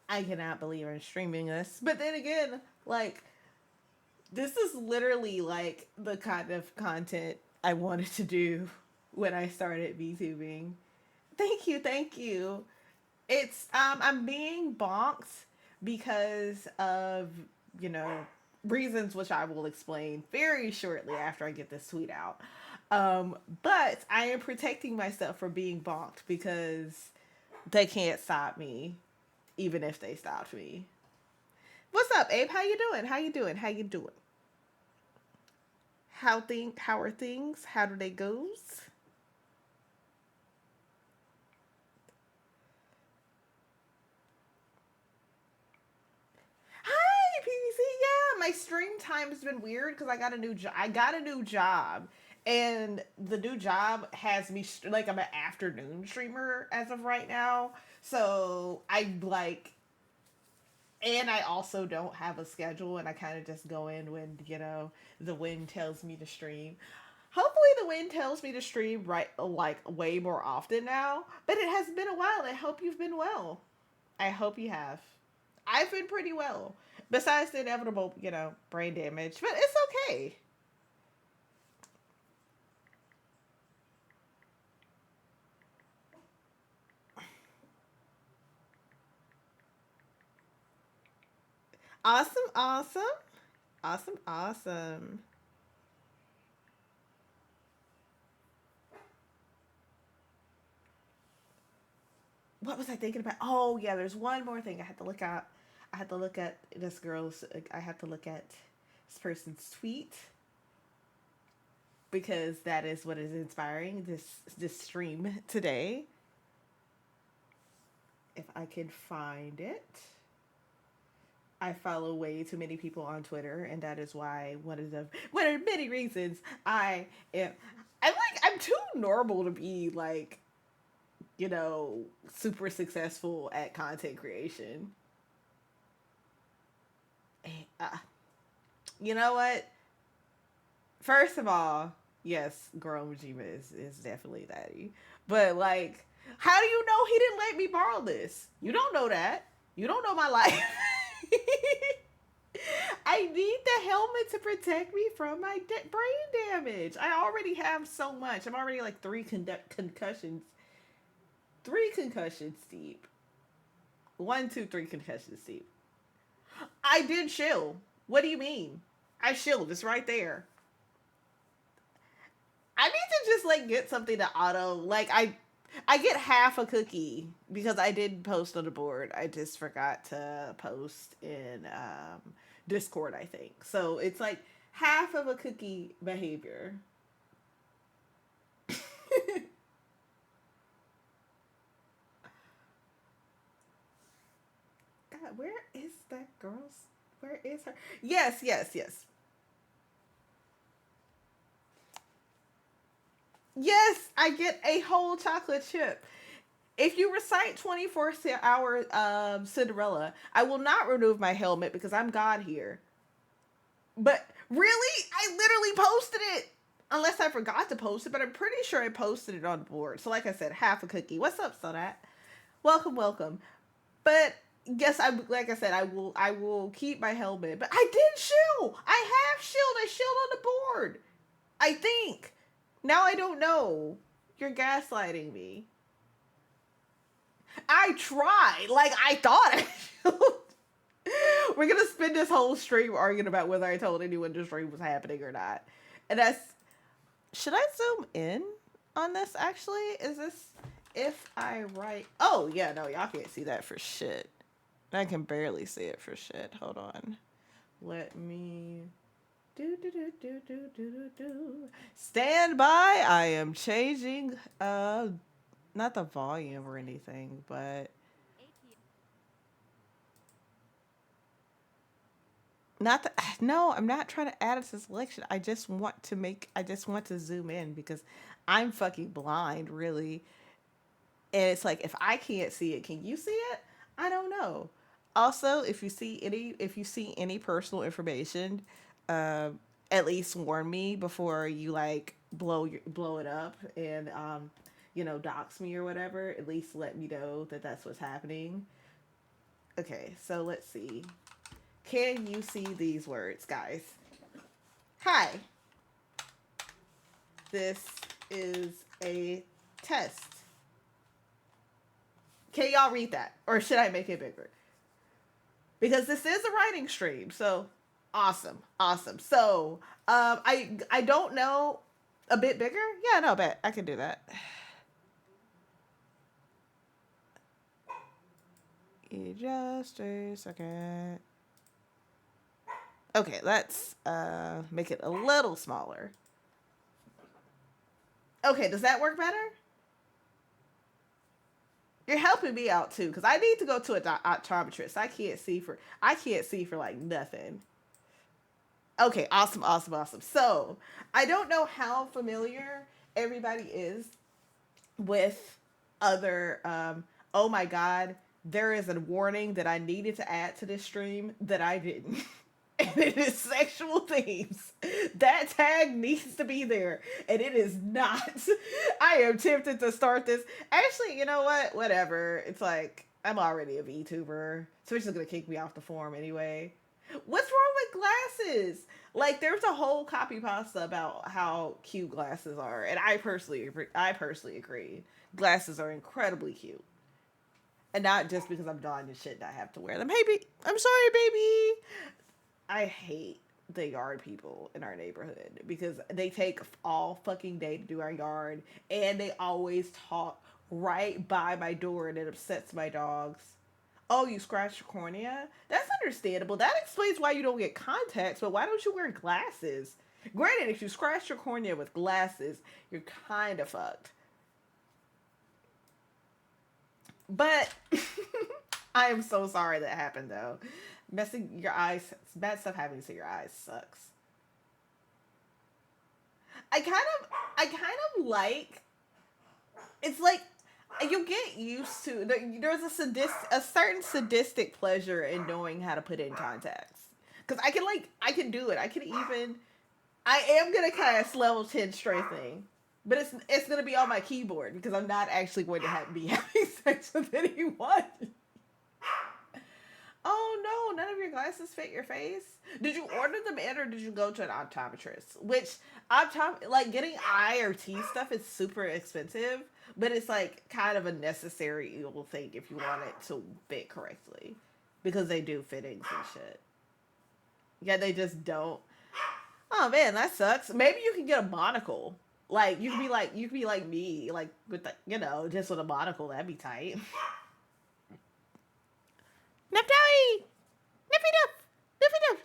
I cannot believe I'm streaming this. But then again, like, this is literally like the kind of content I wanted to do when I started VTubing. Thank you, thank you. It's I'm being bonked because of, you know, reasons which I will explain very shortly after I get this tweet out. But I am protecting myself from being bonked because they can't stop me, even if they stopped me. What's up, Abe? How you doing? How you doing? How you doing? How are things? How do they goes? Hi, PVC. Yeah, my stream time has been weird because I got a new job, and the new job has me like I'm an afternoon streamer as of right now. So I like, and I also don't have a schedule, and I kind of just go in when the wind tells me to stream. Hopefully, the wind tells me to stream right like way more often now. But it has been a while. I hope you've been well. I hope you have. I've been pretty well. Besides the inevitable, brain damage, but it's okay. Awesome, awesome, awesome, awesome. What was I thinking about? Oh yeah, there's one more thing I had to look at. I had to look at this girl's. I had to look at this person's tweet because that is what is inspiring this stream today. If I could find it. I follow way too many people on Twitter, and that is why one of the many reasons I am. I'm too normal to be like, super successful at content creation. Uh, you know what? First of all, yes, Girl Majima is definitely daddy, but like, how do you know he didn't let me borrow this? You don't know that. You don't know my life. I need the helmet to protect me from my brain damage. I already have so much. I'm already like concussions. Three concussions deep. One, two, three concussions deep. I did chill. What do you mean? I chilled. It's right there. I need to just like get something to auto. Like I get half a cookie because I did post on the board. I just forgot to post in Discord, I think. So it's like half of a cookie behavior. God, where is that girl's? Where is her? Yes, yes, yes. Yes, I get a whole chocolate chip. If you recite 24-hour Cinderella, I will not remove my helmet because I'm God here. But really, I literally posted it. Unless I forgot to post it, but I'm pretty sure I posted it on the board. So, like I said, half a cookie. What's up, Sonat? Welcome, welcome. But yes, I like I said, I will keep my helmet. But I did shield. I have shield. I shield on the board. I think. Now I don't know. You're gaslighting me. I tried. Like I thought I should. We're gonna spend this whole stream arguing about whether I told anyone the stream was happening or not. And that's should I zoom in on this actually? Is this if I write oh yeah, no, y'all can't see that for shit. I can barely see it for shit. Hold on. Let me do. Stand by. I am changing not the volume or anything, but Not that, no, I'm not trying to add it to selection. I just want to zoom in because I'm fucking blind, really. And it's like, if I can't see it, can you see it? I don't know. Also, if you see any personal information, uh, at least warn me before you like blow it up and dox me or whatever. At least let me know that that's what's happening. Okay, so let's see. Can you see these words, guys? Hi, this is a test. Can y'all read that? Or should I make it bigger? Because this is a writing stream. So awesome. Awesome. So I don't know, a bit bigger? Yeah, no, bet. I can do that. Just a second. Okay, let's make it a little smaller. Okay, does that work better? You're helping me out too, because I need to go to an optometrist. I can't see for like nothing. Okay, awesome, awesome, awesome. So I don't know how familiar everybody is with other. Oh my God, there is a warning that I needed to add to this stream that I didn't. And it is sexual themes. That tag needs to be there, and it is not. I am tempted to start this. Actually, you know what? Whatever. It's like I'm already a VTuber, so it's just gonna kick me off the forum anyway. What's wrong with glasses? Like, there's a whole copy pasta about how cute glasses are, and I personally agree. Glasses are incredibly cute, and not just because I'm blind and shit and I have to wear them. Hey, I'm sorry, baby. I hate the yard people in our neighborhood because they take all fucking day to do our yard, and they always talk right by my door, and it upsets my dogs. Oh, you scratched your cornea? That's understandable. That explains why you don't get contacts, but why don't you wear glasses? Granted, if you scratch your cornea with glasses, you're kind of fucked. But I am so sorry that happened, though. Messing your eyes, bad stuff happening to your eyes sucks. I kind of like, it's like, you get used to, there's a certain sadistic pleasure in knowing how to put in contacts. Because I can do it. I am going to cast level 10 strengthening. But it's going to be on my keyboard because I'm not actually going to be having sex with anyone. Oh no, none of your glasses fit your face? Did you order them in, or did you go to an optometrist? Which, like, getting eye or teeth stuff is super expensive, but it's like kind of a necessary evil thing if you want it to fit correctly. Because they do fittings and shit. Yeah, they just don't. Oh man, that sucks. Maybe you can get a monocle. Like, you could be like me, like, with the, just with a monocle. That'd be tight. Neptali! Nippy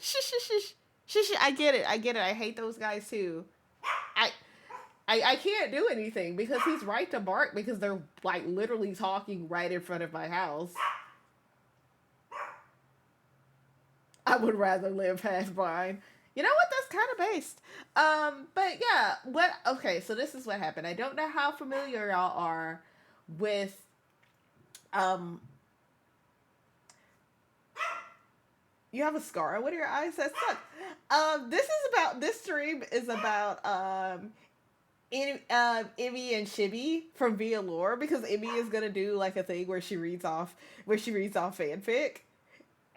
Shh. I get it. I hate those guys too. I I can't do anything because he's right to bark because they're like literally talking right in front of my house. I would rather live past blind. You know what? That's kind of based. But yeah, okay, so this is what happened. I don't know how familiar y'all are with um you have a scar on one of your eyes? That sucks. This stream is about Emmy and Shibby from Via Lore, because Emmy is gonna do like a thing where she reads off fanfic.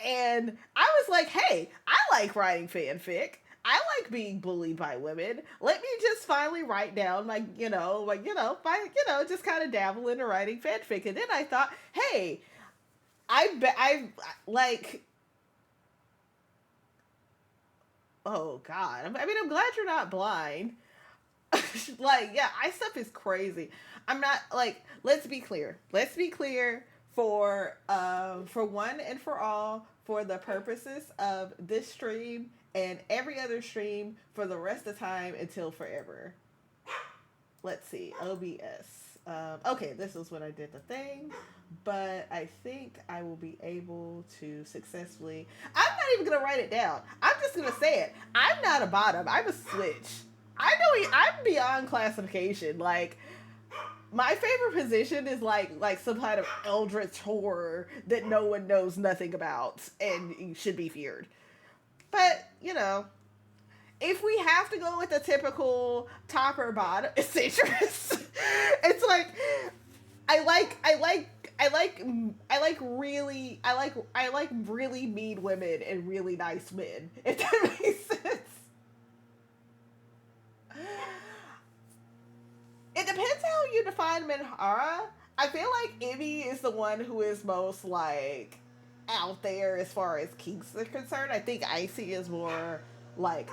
And I was like, hey, I like writing fanfic. I like being bullied by women. Let me just finally write down, just kind of dabble into writing fanfic. And then I thought, hey, oh God. I mean, I'm glad you're not blind. Like, yeah, eye stuff is crazy. I'm not, like, let's be clear. Let's be clear for one and for all, for the purposes of this stream and every other stream for the rest of time until forever. Let's see. OBS. Okay, this is when I did the thing, but I think I will be able to successfully. I'm not even gonna write it down. I'm just gonna say it. I'm not a bottom. I'm a switch. I'm beyond classification. Like my favorite position is like some kind of eldritch horror that no one knows nothing about and should be feared. But you know, if we have to go with the typical top or bottom, it's citrus. It's like I like I like I like I like really mean women and really nice men. If that makes sense. It depends how you define Minhara. I feel like Emmy is the one who is most like out there as far as kinks are concerned. I think Icy is more like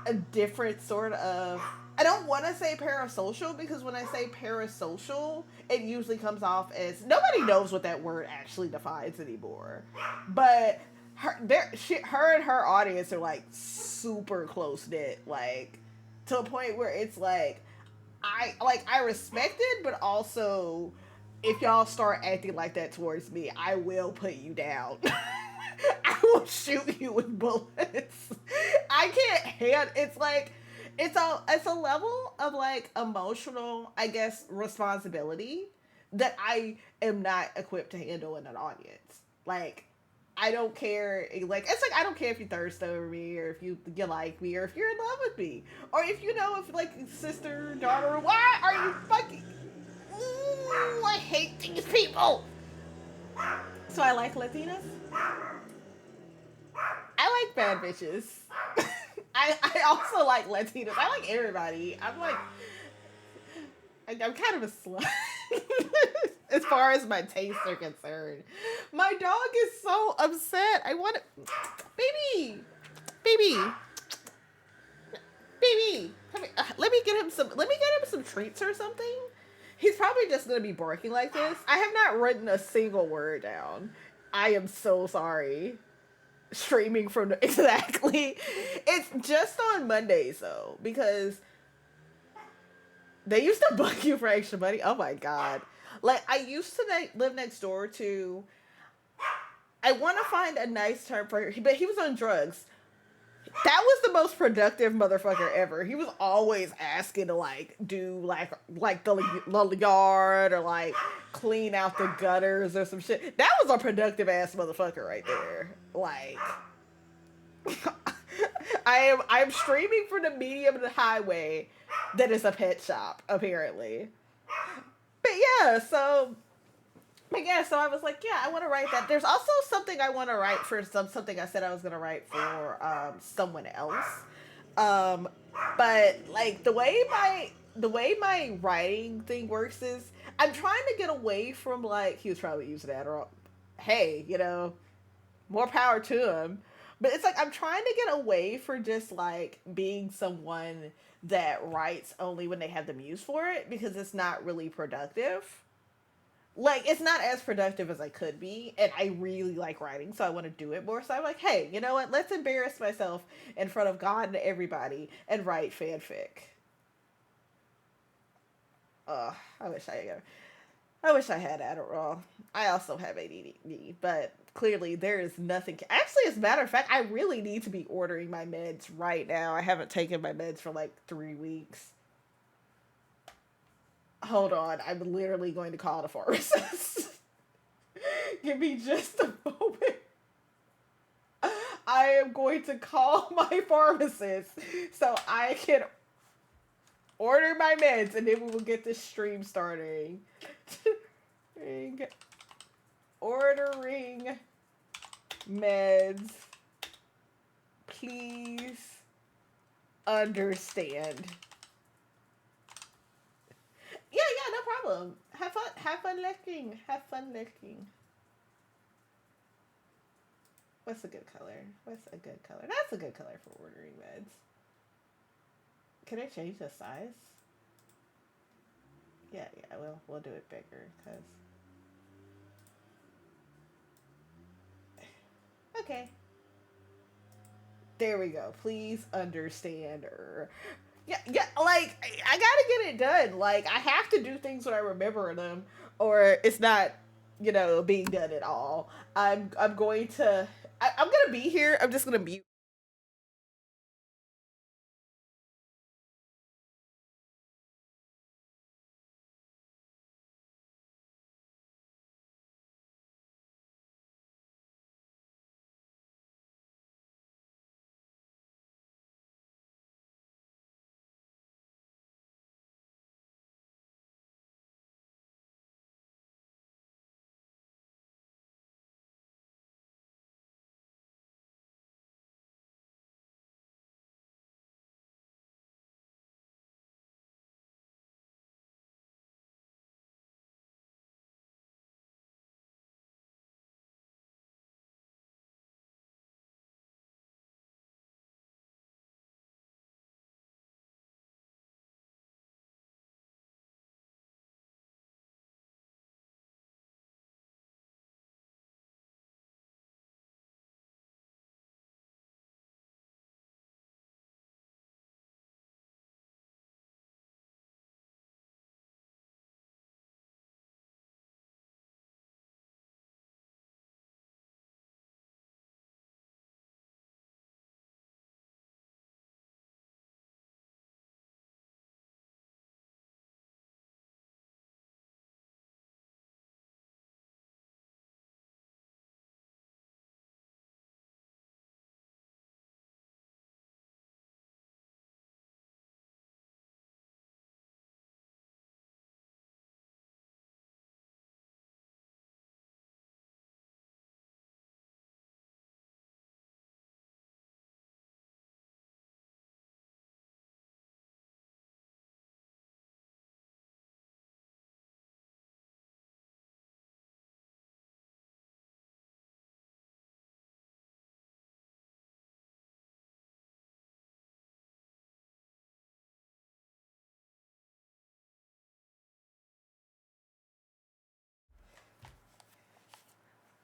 a different sort of. I don't want to say parasocial because when I say parasocial, it usually comes off as nobody knows what that word actually defines anymore. But her and her audience are like super close knit, like to a point where it's I respect it, but also if y'all start acting like that towards me, I will put you down. I will shoot you with bullets. I can't hand. It's a level of like emotional, I guess, responsibility that I am not equipped to handle in an audience. Like I don't care. Like it's like I don't care if you thirst over me or if you like me or if you're in love with me or if you know if like sister daughter. Why are you fucking? Ooh, I hate these people. So I like Latinas. I like bad bitches. I also like Latinas. I like everybody. I'm kind of a slut. As far as my tastes are concerned. My dog is so upset. I want to. Baby! Baby! Baby! Let me get him some treats or something. He's probably just gonna be barking like this. I have not written a single word down. I am so sorry. Streaming from the, exactly. It's just on Mondays though, because they used to bug you for extra money. Oh my god! Like I used to live next door to. I want to find a nice term for, but he was on drugs. That was the most productive motherfucker ever. He was always asking to like do like the yard or like clean out the gutters or some shit. That was a productive ass motherfucker right there. Like I'm streaming from the medium of the highway that is a pet shop, apparently. But yeah, so I was like, yeah, I want to write that. There's also something I want to write for something I said I was gonna write for someone else. Um, but like the way my writing thing works is I'm trying to get away from like he was probably using Adderall. Hey, more power to him. But it's like I'm trying to get away for just like being someone that writes only when they have the muse for it because it's not really productive. Like it's not as productive as I could be, and I really like writing, so I want to do it more. So I'm like, hey, you know what? Let's embarrass myself in front of God and everybody and write fanfic. I wish I wish I had Adderall. I also have ADD, but clearly there is nothing. Actually, as a matter of fact, I really need to be ordering my meds right now. I haven't taken my meds for like 3 weeks. Hold on, I'm literally going to call the pharmacist. Give me just a moment. I am going to call my pharmacist so I can order my meds and then we will get this stream starting. Ordering meds. Please understand. Yeah, no problem. Have fun licking. Have fun licking. What's a good color? What's a good color? That's a good color for ordering meds. Can I change the size? Yeah, we'll do it bigger, cause. Okay. There we go. Please understand her. Yeah, yeah. Like I gotta get it done. Like I have to do things when I remember them, or it's not, being done at all. I'm going to. I'm gonna be here. I'm just gonna mute.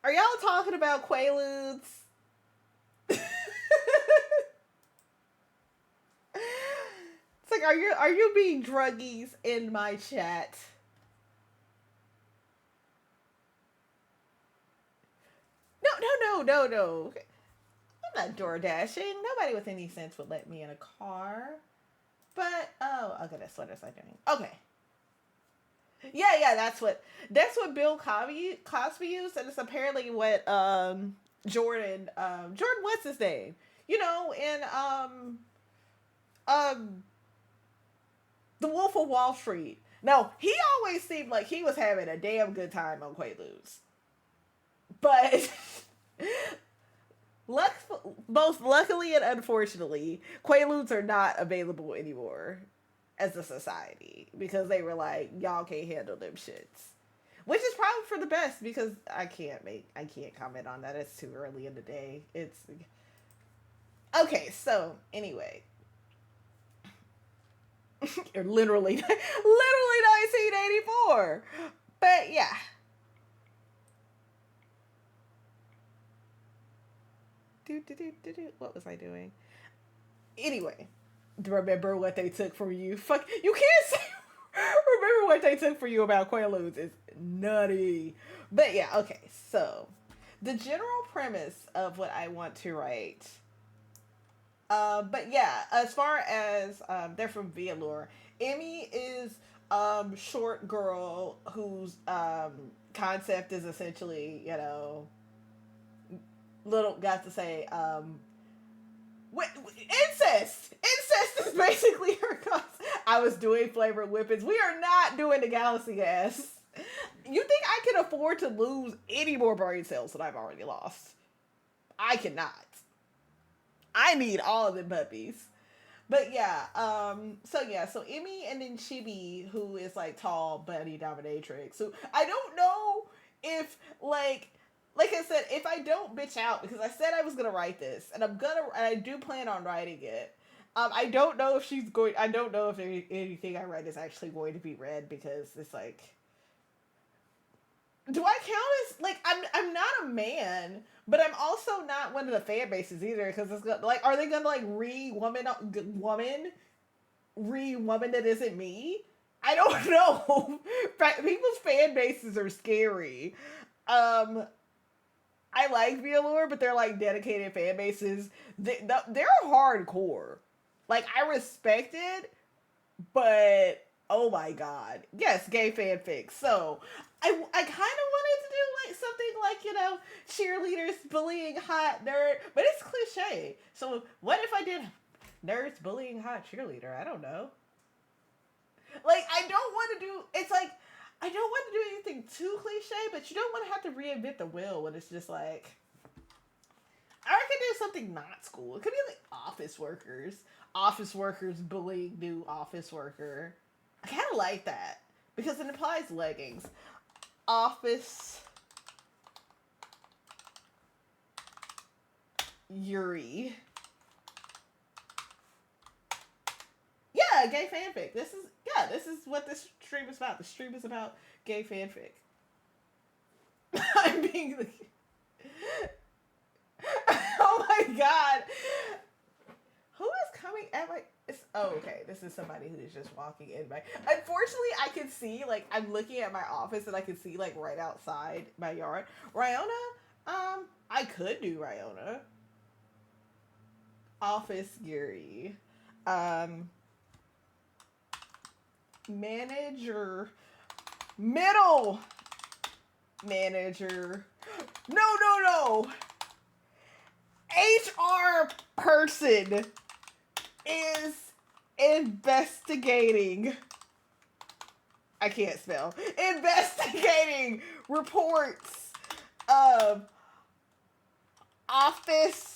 Are y'all talking about Quaaludes? It's like, are you being druggies in my chat? No, no, no, no, no. I'm not door dashing. Nobody with any sense would let me in a car. But oh, okay, that's what it's like doing. Okay, yeah, yeah, that's what Bill Cosby used, and it's apparently what Jordan, what's his name? In um The Wolf of Wall Street. No, he always seemed like he was having a damn good time on Quaaludes, but luck, both luckily and unfortunately, Quaaludes are not available anymore as a society because they were like, y'all can't handle them shits. Which is probably for the best because I can't comment on that. It's too early in the day. It's okay. So anyway, literally, literally 1984. But yeah, what was I doing? Anyway, remember what they took from you. Fuck, you can't say. Remember what they took for you about Quaaludes is nutty. But yeah, okay. So the general premise of what I want to write. But yeah, as far as they're from Vialore, Emmy is short girl whose concept is essentially little got to say incest. Incest is basically her concept. I was doing flavored whippets. We are not doing the galaxy gas. You think I can afford to lose any more brain cells that I've already lost? I cannot. I need all of them puppies. But yeah, so Emmy and then Chibi, who is like tall, bunny dominatrix. So I don't know if like I said, if I don't bitch out because I said I was gonna write this, and I do plan on writing it. I don't know if she's going. I don't know if anything I write is actually going to be read because it's like, do I count as like I'm not a man, but I'm also not one of the fan bases either because it's like, are they gonna like re woman woman? read Woman That Isn't Me. I don't know. People's fan bases are scary. Um, I like Velour, but they're like dedicated fan bases. They're hardcore. Like I respect it, but oh my god, yes, gay fanfic. So I kind of wanted to do like something like cheerleaders bullying hot nerd, but it's cliche. So what if I did nerds bullying hot cheerleader? I don't know. Like I don't want to do. It's like I don't want to do anything too cliche, but you don't want to have to reinvent the wheel when it's just like I could do something not school. It could be like office workers. Office workers bullying new office worker. I kind of like that because it implies leggings. Office Yuri. Yeah, gay fanfic. This is what this stream is about. The stream is about gay fanfic. I'm being the. Oh my god. Who is coming at my? Okay. This is somebody who is just walking in my. Unfortunately, I can see like I'm looking at my office and I can see like right outside my yard. Ryona, I could do Ryona. Office Gary, manager, middle manager. No. HR person is investigating. I can't spell. Investigating reports of office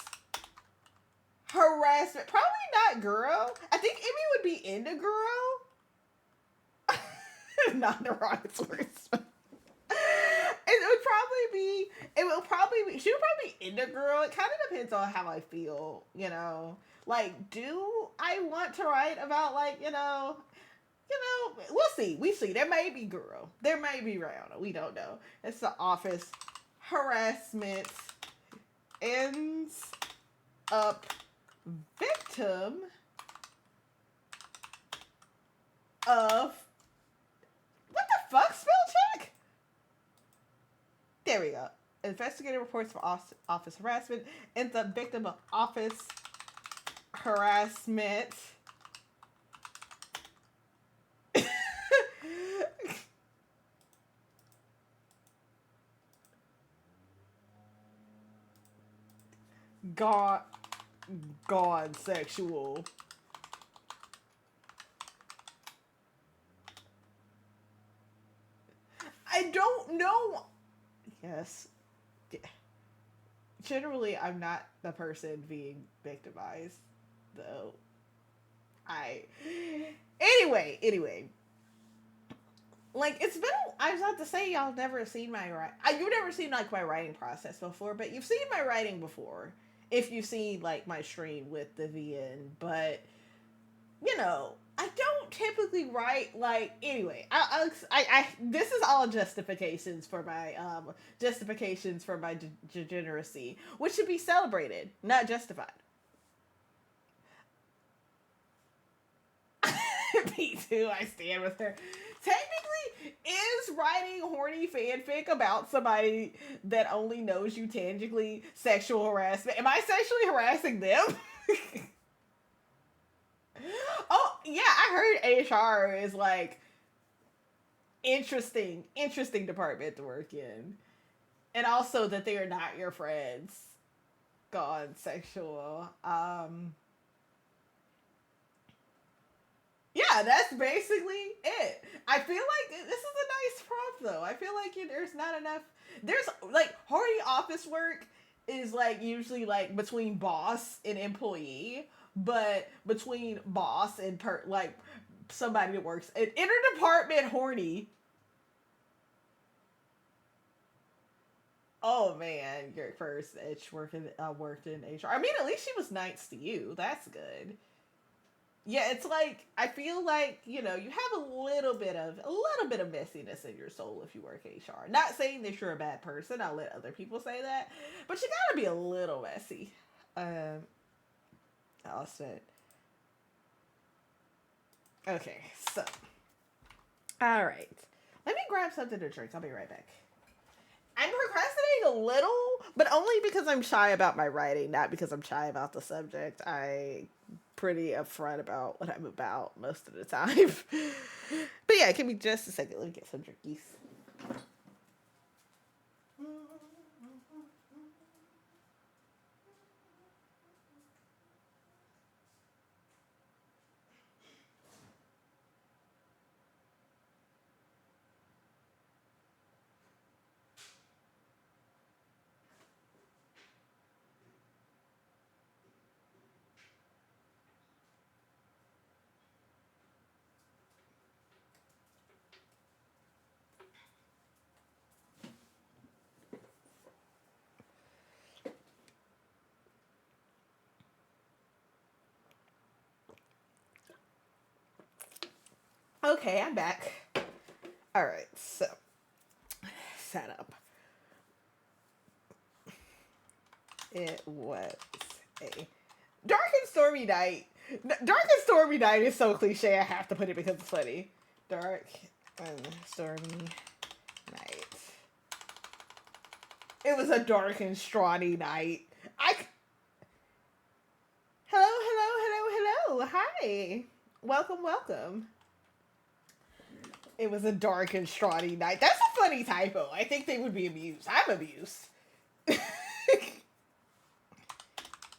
harassment. Probably not girl. I think Emmy would be into girl. Not the wrong words. She would probably be into girl. It kind of depends on how I feel, Like, do I want to write about we'll see. We see. There may be girl. There may be Rihanna. We don't know. It's the office harassment ends up victim of what the fuck spell check? There we go. Investigative reports for office harassment ends up victim of office harassment. Gone sexual. I don't know. Yes. Generally, I'm not the person being victimized, though. Anyway. Like, it's been, I was about to say y'all never seen my writing. You've never seen, like, my writing process before, but you've seen my writing before. If you've seen, like, my stream with the VN, but, I don't typically write like anyway. This is all justifications for my degeneracy, which should be celebrated, not justified. Me too. I stand with her. Technically, is writing horny fanfic about somebody that only knows you tangibly sexual harassment? Am I sexually harassing them? Oh, yeah, I heard HR is like interesting department to work in. And also that they are not your friends. Gone sexual. Yeah, that's basically it. I feel like this is a nice prompt though. I feel like there's not enough. There's like horny office work is like usually like between boss and employee, but between boss and like somebody that works in interdepartment horny. Oh man, your first itch worked in HR. I mean, at least she was nice to you. That's good. Yeah, it's like I feel like you have a little bit of messiness in your soul if you work HR. Not saying that you're a bad person. I'll let other people say that, but you gotta be a little messy. Austin. Okay, so. All right. Let me grab something to drink. I'll be right back. I'm procrastinating a little, but only because I'm shy about my writing, not because I'm shy about the subject. I pretty upfront about what I'm about most of the time. But yeah, give me just a second. Let me get some drinkies. Okay, I'm back. All right, so set up. It was a dark and stormy night. Dark and stormy night is so cliche. I have to put it because it's funny. Dark and stormy night. It was a dark and strawy night. Hello, hello, hello, hello. Hi. Welcome, welcome. It was a dark and strawy night. That's a funny typo. I think they would be amused. I'm amused.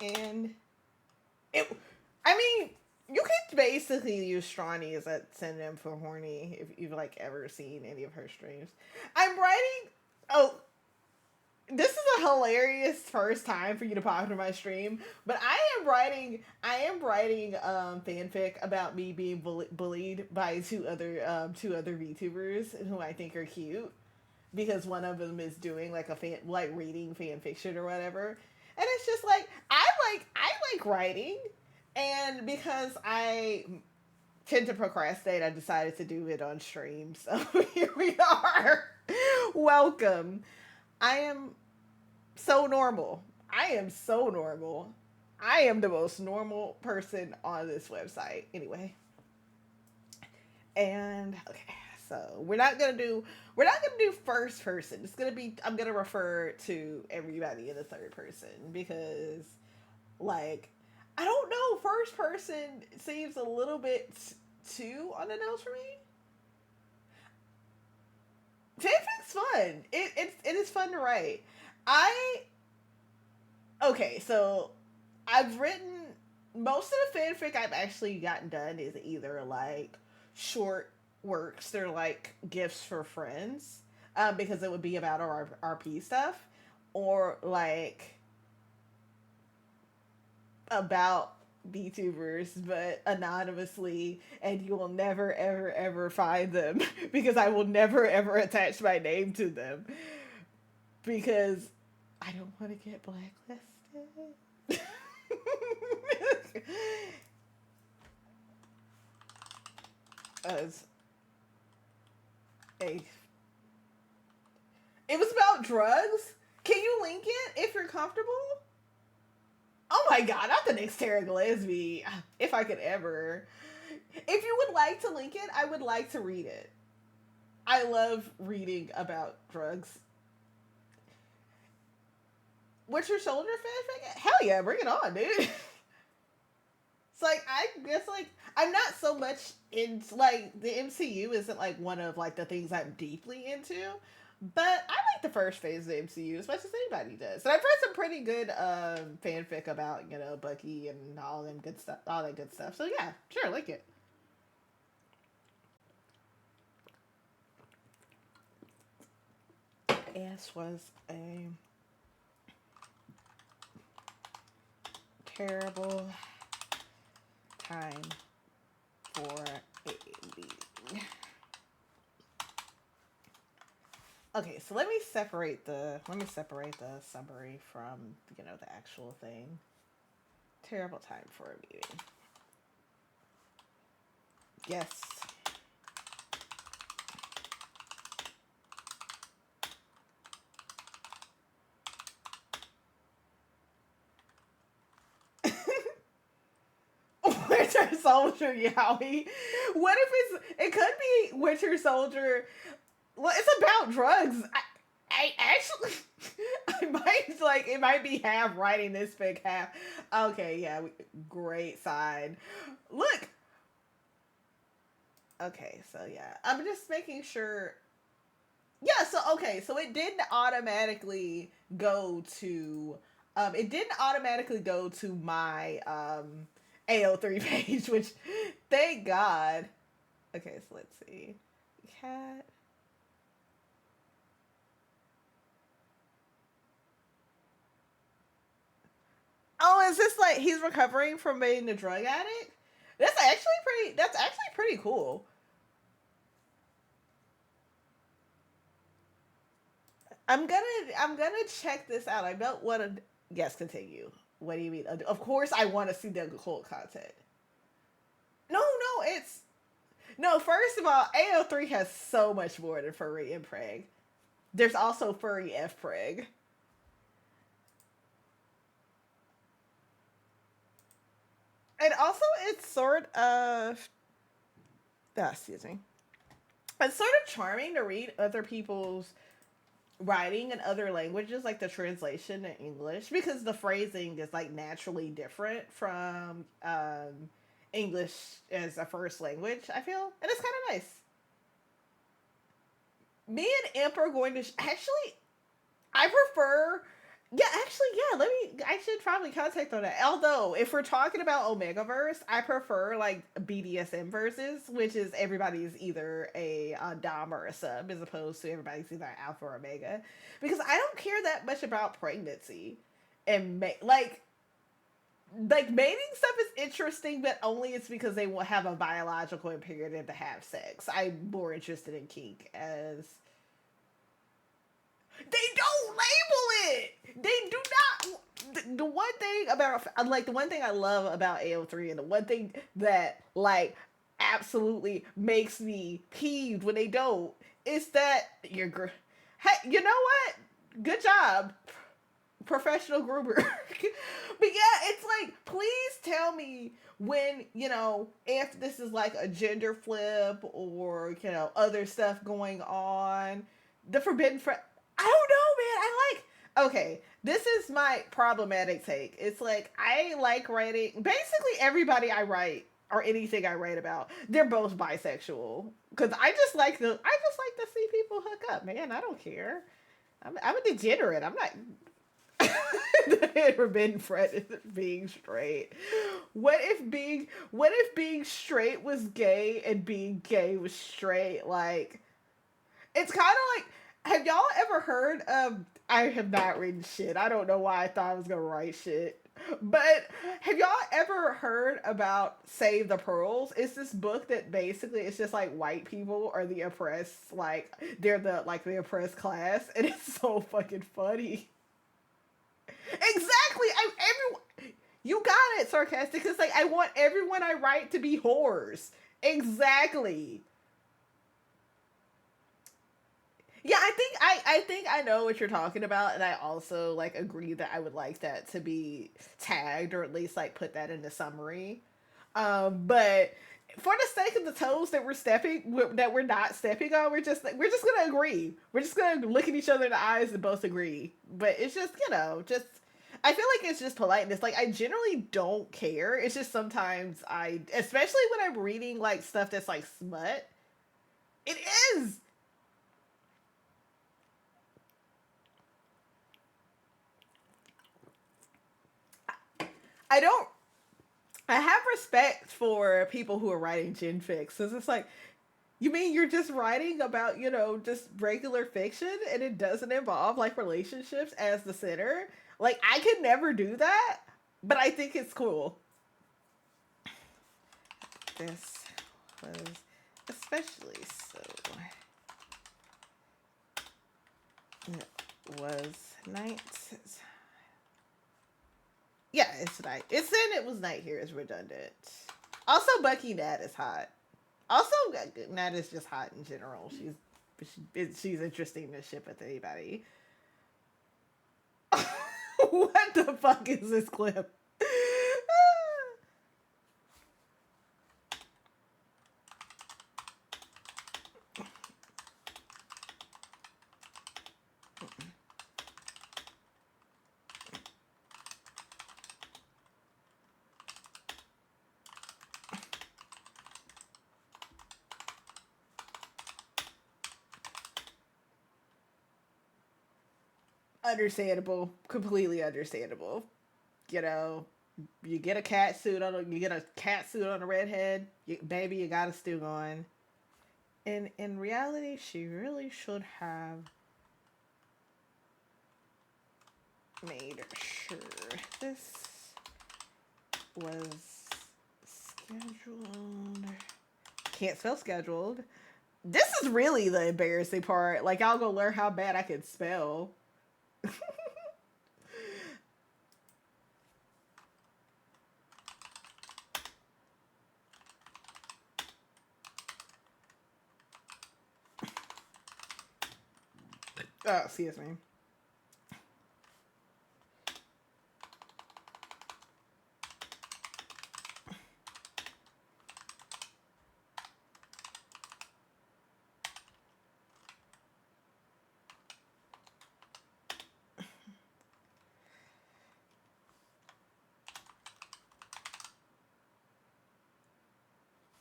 And it, I mean, you could basically use Strawny as a synonym for horny if you've like ever seen any of her streams. I'm writing. Oh, this is a hilarious first time for you to pop into my stream, but I am writing fanfic about me being bullied by two other VTubers who I think are cute, because one of them is doing like a fan, like reading fan fiction or whatever. And it's just like I like writing, and because I tend to procrastinate, I decided to do it on stream. So here we are. Welcome. I am so normal. I am so normal. I am the most normal person on this website. Anyway. And okay, so we're not gonna do first person. It's gonna be I'm gonna refer to everybody in the third person because like I don't know, first person seems a little bit too on the nose for me. Fanfic's fun. It is fun to write. I okay, so I've written most of the fanfic I've actually gotten done is either like short works, they're like gifts for friends, because it would be about our RP stuff, or like about VTubers, but anonymously, and you will never ever ever find them because I will never ever attach my name to them because I don't want to get blacklisted. As a It was about drugs. Can you link it if you're comfortable? Oh my god, not the next Terra Gillespie. If I could ever. If you would like to link it, I would like to read it. I love reading about drugs. What's your shoulder fanfic? Hell yeah, bring it on, dude. It's like I guess like I'm not so much into like the MCU isn't like one of like the things I'm deeply into, but I like the first phase of the MCU as much as anybody does. And I've read some pretty good fanfic about, you know, Bucky and all them good stuff, all that good stuff. So yeah, sure, like it. This was a terrible time for a meeting. Okay, so let me separate the summary from, you know, the actual thing. Terrible time for a meeting. Yes. We're Winter Soldier Yaoi. What if it could be Winter Soldier? Well, it's about drugs. I actually, I might like it might be half writing this fic, half. Okay, yeah, great sign. Look, okay, so yeah, I'm just making sure. Yeah, so okay, so it didn't automatically go to, it didn't automatically go to my AO3 page, which thank God. Okay, so let's see, cat. Oh, is this like he's recovering from being a drug addict? That's actually pretty. That's actually pretty cool. I'm gonna check this out. I don't want to. Yes, continue. What do you mean? Of course, I want to see the cult content. No, no, it's no. First of all, AO3 has so much more than furry and preg. There's also furry F preg, and also it's sort of. Excuse me. It's sort of charming to read other people's writing in other languages, like the translation in English, because the phrasing is like naturally different from English as a first language. I feel, and it's kind of nice. Me and Imp are going to actually. I prefer. Yeah, actually, yeah. Let me. I should probably contact on that. Although, if we're talking about Omegaverse, I prefer like BDSM verses, which is everybody's either a dom or a sub, as opposed to everybody's either alpha or omega, because I don't care that much about pregnancy and like mating stuff is interesting, but only it's because they will have a biological imperative to have sex. I'm more interested in kink as they don't label it. They do not. The one thing about like the one thing I love about AO3 and the one thing that like absolutely makes me peeved when they don't is that hey, you know what? Good job, professional groomer. But yeah, it's like, please tell me when, if this is like a gender flip or, other stuff going on. The forbidden friend. I don't know, man. Okay, this is my problematic take. It's like, I like writing, basically everybody I write or anything I write about, they're both bisexual. Because I just like to see people hook up, man. I don't care. I'm a degenerate. I'm not forbidden friend is being straight. What if being straight was gay and being gay was straight? Like, it's kind of like, have y'all ever heard of? I have not written shit. I don't know why I thought I was gonna write shit. But have y'all ever heard about Save the Pearls? It's this book that basically it's just like white people are the oppressed, like they're the oppressed class, and it's so fucking funny. Exactly. Everyone, you got it, sarcastic. It's like I want everyone I write to be whores. Exactly. Yeah, I think I know what you're talking about, and I also like agree that I would like that to be tagged or at least like put that in the summary. But for the sake of the toes that we're not stepping on, we're just gonna agree. We're just gonna look at each other in the eyes and both agree. But it's just just I feel like it's just politeness. Like I generally don't care. It's just sometimes especially when I'm reading like stuff that's like smut. It is. I don't. I have respect for people who are writing gen fics. Cause it's like, you mean you're just writing about just regular fiction and it doesn't involve like relationships as the center? Like I could never do that, but I think it's cool. This was especially so. It was night. Yeah, it's night. It's saying it was night here is redundant. Also, Bucky Nat is hot. Also, Nat is just hot in general. She's interesting to ship with anybody. What the fuck is this clip? Understandable. Completely understandable. You know, you get a cat suit on a redhead, baby, you got a stew going. In reality, she really should have made sure this was scheduled. Can't spell scheduled. This is really the embarrassing part. Like, I'll go learn how bad I can spell. Oh, excuse me.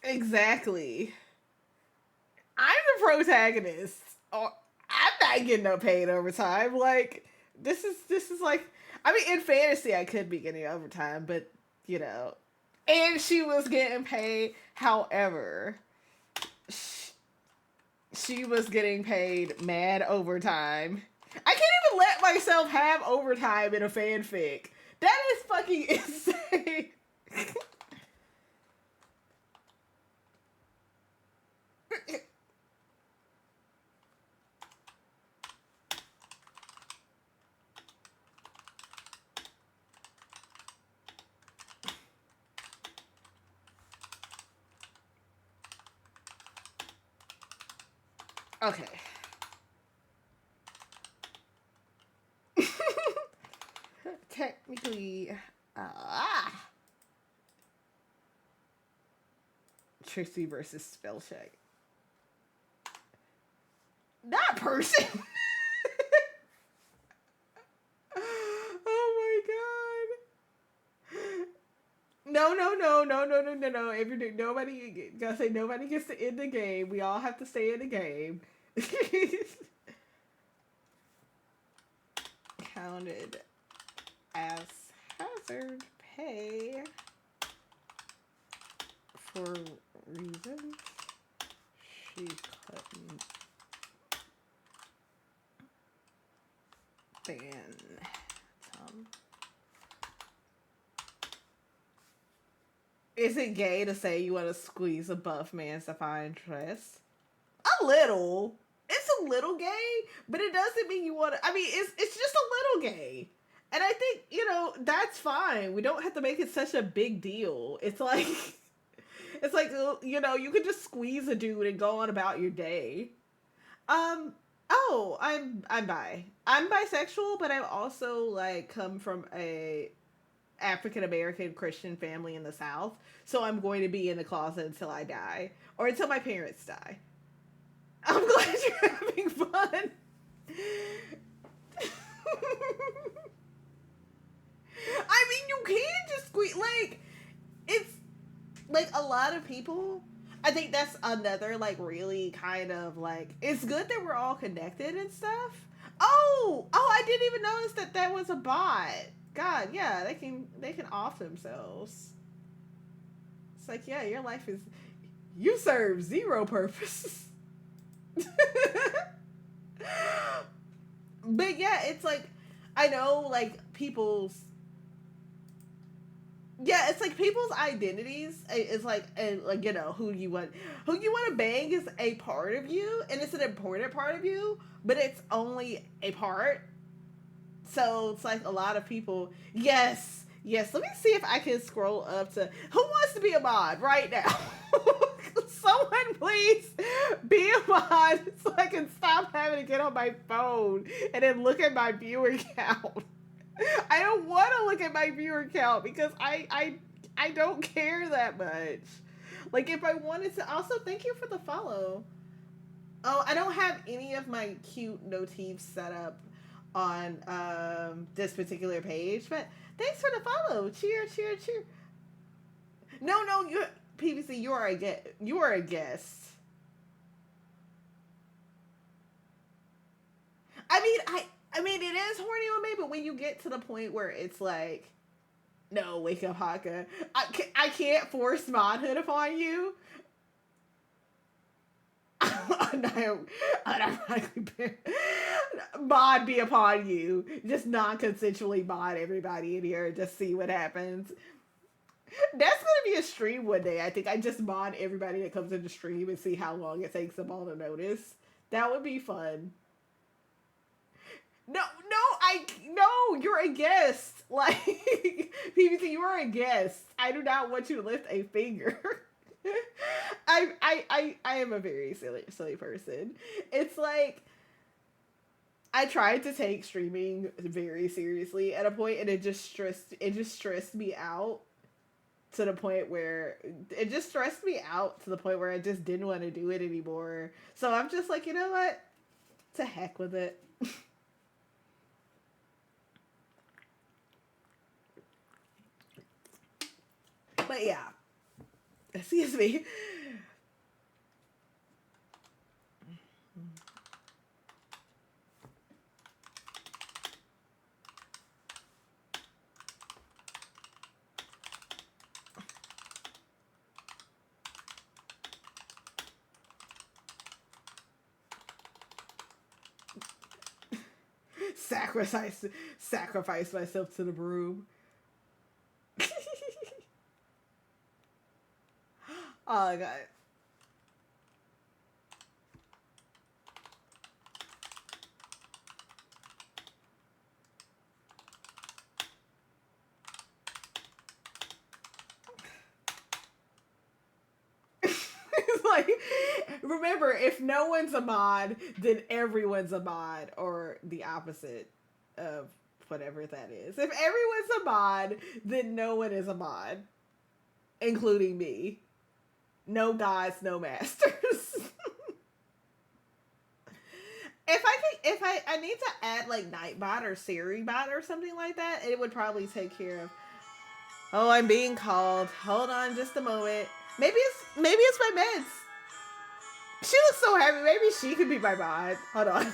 Exactly. I'm the protagonist. Oh, I'm not getting no paid overtime. Like, this is like, I mean, in fantasy I could be getting overtime, but you know, and she was getting paid. However, she was getting paid mad overtime. I can't even let myself have overtime in a fanfic. That is fucking insane. Okay. Technically, ah, Trixie versus spell check. That person. Oh my god. No, no, no, no, no, no, no, no. If you do, nobody gotta say nobody gets to end the game. We all have to stay in the game. Counted as hazard pay for reasons she couldn't ban Tom. Is it gay to say you want to squeeze a buff man's defined dress? A little. It's a little gay, but it doesn't mean you want to. I mean, it's just a little gay, and I think that's fine. We don't have to make it such a big deal. It's like it's like you could just squeeze a dude and go on about your day. Um. Oh, I'm bi. I'm bisexual, but I'm also like come from a African American Christian family in the South, so I'm going to be in the closet until I die or until my parents die. I'm glad you're having fun. I mean, you can just squeeze. Like, it's like a lot of people. I think that's another like really kind of like it's good that we're all connected and stuff. Oh, I didn't even notice that was a bot. God, yeah, they can off themselves. It's like, yeah, your life is you serve zero purpose. But yeah, it's like I know like people's yeah, it's like people's identities is like and like who you want to bang is a part of you and it's an important part of you, but it's only a part. So it's like a lot of people. Yes, yes. Let me see if I can scroll up to who wants to be a mod right now. Someone please be a mod so I can stop having to get on my phone and then look at my viewer count. I don't want to look at my viewer count because I don't care that much. Like if I wanted to. Also, thank you for the follow. Oh, I don't have any of my cute notifs set up on this particular page, but thanks for the follow. Cheer, cheer, cheer. No, you PVC. You are a guest. You are a guest. I mean, I mean, it is horny on me, but when you get to the point where it's like, no, wake up, Haka. I can't force modhood upon you. Unironically mod be upon you. Just non-consensually mod everybody in here and just see what happens. That's gonna be a stream one day. I think I just mod everybody that comes into stream and see how long it takes them all to notice. That would be fun. No, no, no, you're a guest. Like PBC, you are a guest. I do not want you to lift a finger. I am a very silly person. It's like I tried to take streaming very seriously at a point, and it just stressed me out to the point where it just stressed me out to the point where I just didn't want to do it anymore. So I'm just like, you know what? To heck with it. But yeah, excuse me. Sacrifice myself to the broom. Oh my god. It's like, remember, if no one's a mod, then everyone's a mod, or the opposite of whatever that is. If everyone's a mod, then no one is a mod, including me. No gods, no masters. If I need to add like Nightbot or Seribot or something like that, it would probably take care of. Oh, I'm being called. Hold on, just a moment. Maybe it's my meds. She looks so happy. Maybe she could be my mod. Hold on.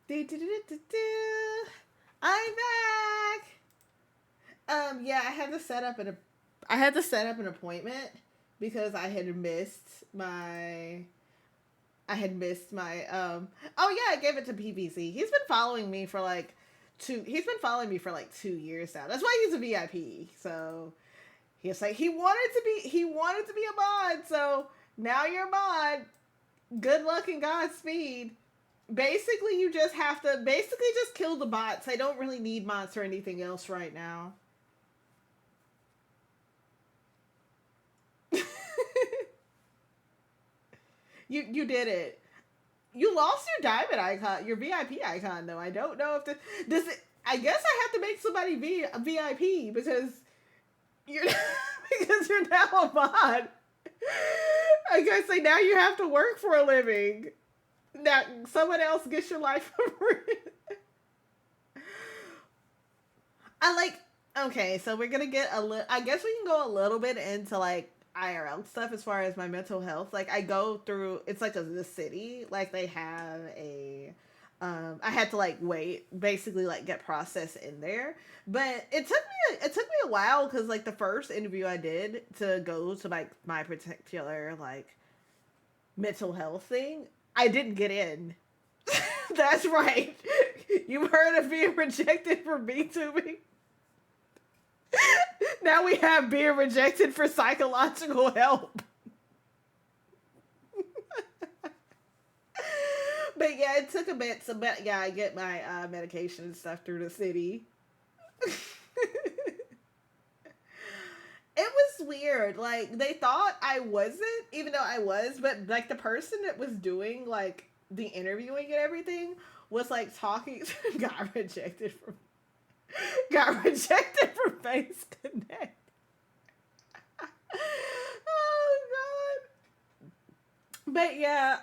Do, do, do, do, do. I'm back. Yeah, I had to set up an appointment because I had missed my oh yeah, I gave it to PPC. He's been following me for like 2 years now. That's why he's a VIP. So he's like he wanted to be a mod, so now you're a mod. Good luck and Godspeed. Basically you just have to just kill the bots. I don't really need mods for anything else right now. You did it. You lost your diamond icon, your VIP icon though. I don't know if does it. I guess I have to make somebody be a VIP because you're because you're now a mod. I guess say now you have to work for a living. Now someone else gets your life for it. I like. Okay, so we're gonna get a little. I guess we can go a little bit into like IRL stuff as far as my mental health. Like I go through. It's like the city. Like they have a. I had to like wait, basically like get processed in there, but it took me a while because like the first interview I did to go to like my particular like mental health thing, I didn't get in. That's right. You heard of being rejected for VTubing. Now we have being rejected for psychological help. But yeah, it took a bit. So, but yeah, I get my medication and stuff through the city. It was weird. Like they thought I wasn't, even though I was. But like the person that was doing like the interviewing and everything was like talking. Got rejected from Face Connect. Oh god. But yeah,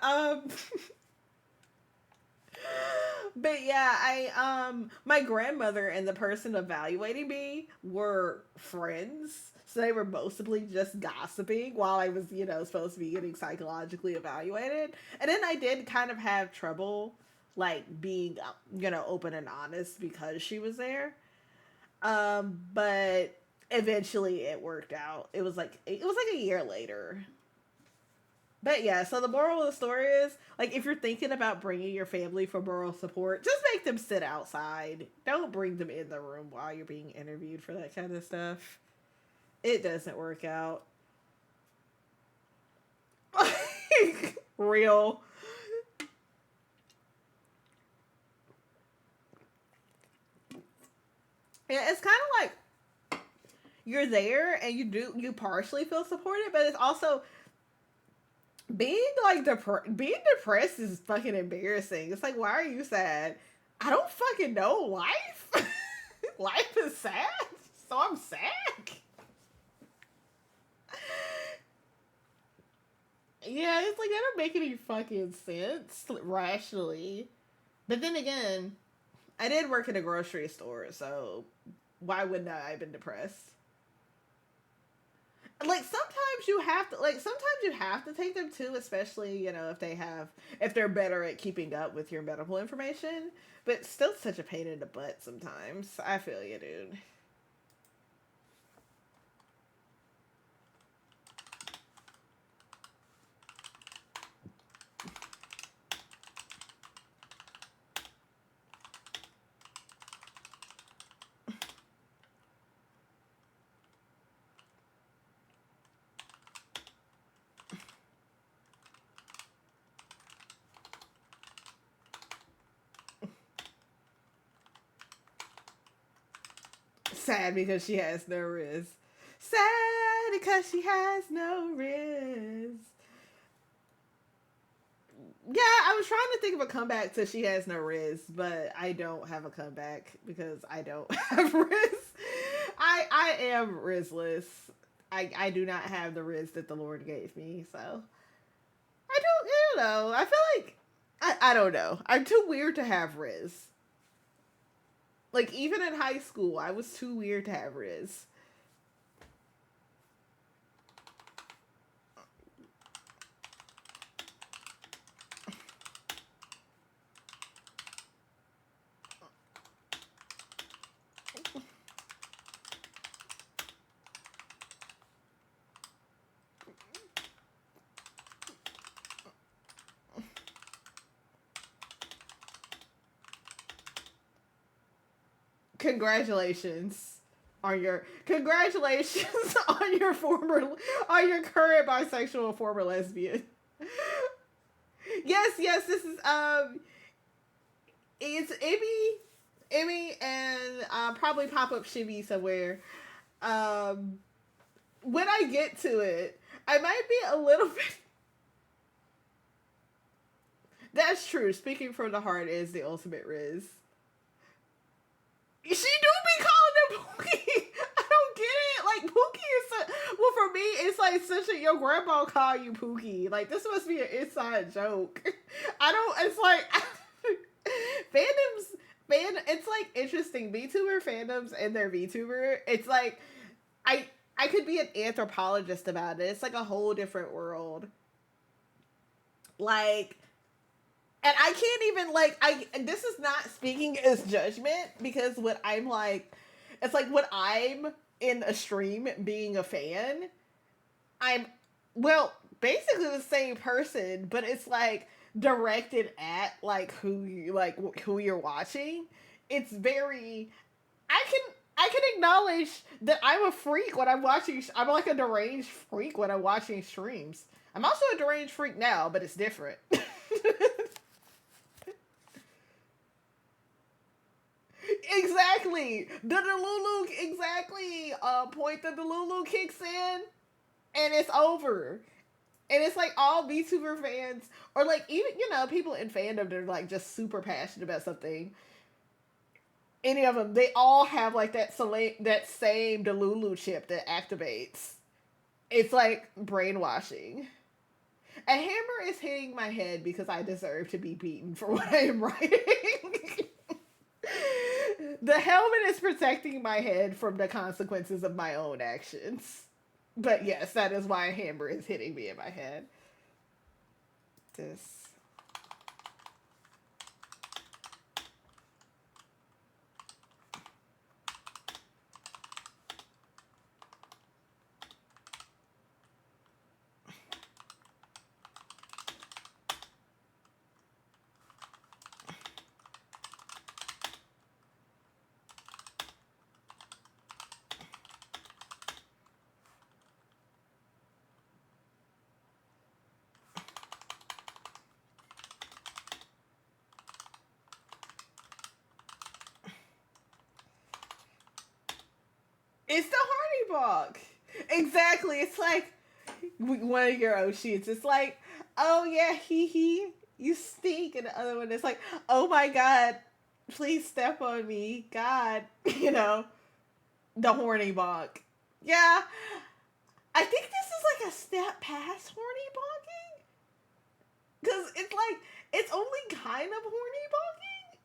but yeah, I my grandmother and the person evaluating me were friends. So they were mostly just gossiping while I was, supposed to be getting psychologically evaluated. And then I did kind of have trouble like being, open and honest because she was there. But eventually it worked out. It was like a year later. But yeah, so the moral of the story is like if you're thinking about bringing your family for moral support, just make them sit outside. Don't bring them in the room while you're being interviewed for that kind of stuff. It doesn't work out. Real. Yeah, it's kind of like you're there and you partially feel supported, but it's also being depressed is fucking embarrassing. It's like, why are you sad? I don't fucking know. Life, life is sad, so I'm sad. Yeah, it's like that don't make any fucking sense rationally. But then again, I did work in a grocery store, so why wouldn't I have been depressed? Sometimes you have to take them too, especially if they're better at keeping up with your medical information, but still such a pain in the butt sometimes. I feel you, dude. Sad because she has no riz. Sad because she has no riz. Yeah, I was trying to think of a comeback to she has no riz, but I don't have a comeback because I don't have riz. I am rizless. I do not have the riz that the Lord gave me, so I don't know. I feel like I don't know. I'm too weird to have riz. Like even in high school, I was too weird to have riz. congratulations congratulations on your current bisexual former lesbian. Yes, this is it's Emmy and probably pop up Shibby somewhere. Um, when I get to it, I might be a little bit. That's true. Speaking from the heart is the ultimate Riz. She do be calling him Pookie. I don't get it. Like Pookie is well for me. It's like such a your grandpa call you Pookie. Like this must be an inside joke. I don't. It's like It's like interesting VTuber fandoms and their VTuber. It's like I could be an anthropologist about it. It's like a whole different world. Like. And I can't even this is not speaking as judgment because what I'm like, it's like when I'm in a stream being a fan, I'm, well, basically the same person, but it's like directed at like who you're watching. It's very, I can acknowledge that I'm a freak when I'm like a deranged freak when I'm watching streams. I'm also a deranged freak now, but it's different. Exactly. The Delulu, exactly. Point the Delulu kicks in, and it's over. And it's like all VTuber fans, or like even people in fandom that are like just super passionate about something. Any of them, they all have like that same Delulu chip that activates. It's like brainwashing. A hammer is hitting my head because I deserve to be beaten for what I am writing. The helmet is protecting my head from the consequences of my own actions. But yes, that is why a hammer is hitting me in my head. This. It's the Hardy Bog. Exactly. It's like one of your own sheets. It's like, oh yeah, you stink, and the other one is like, oh my god, please step on me, God, the horny bog. Yeah, I think this is like a step past horny bogging, because it's like it's only kind of horny bogging.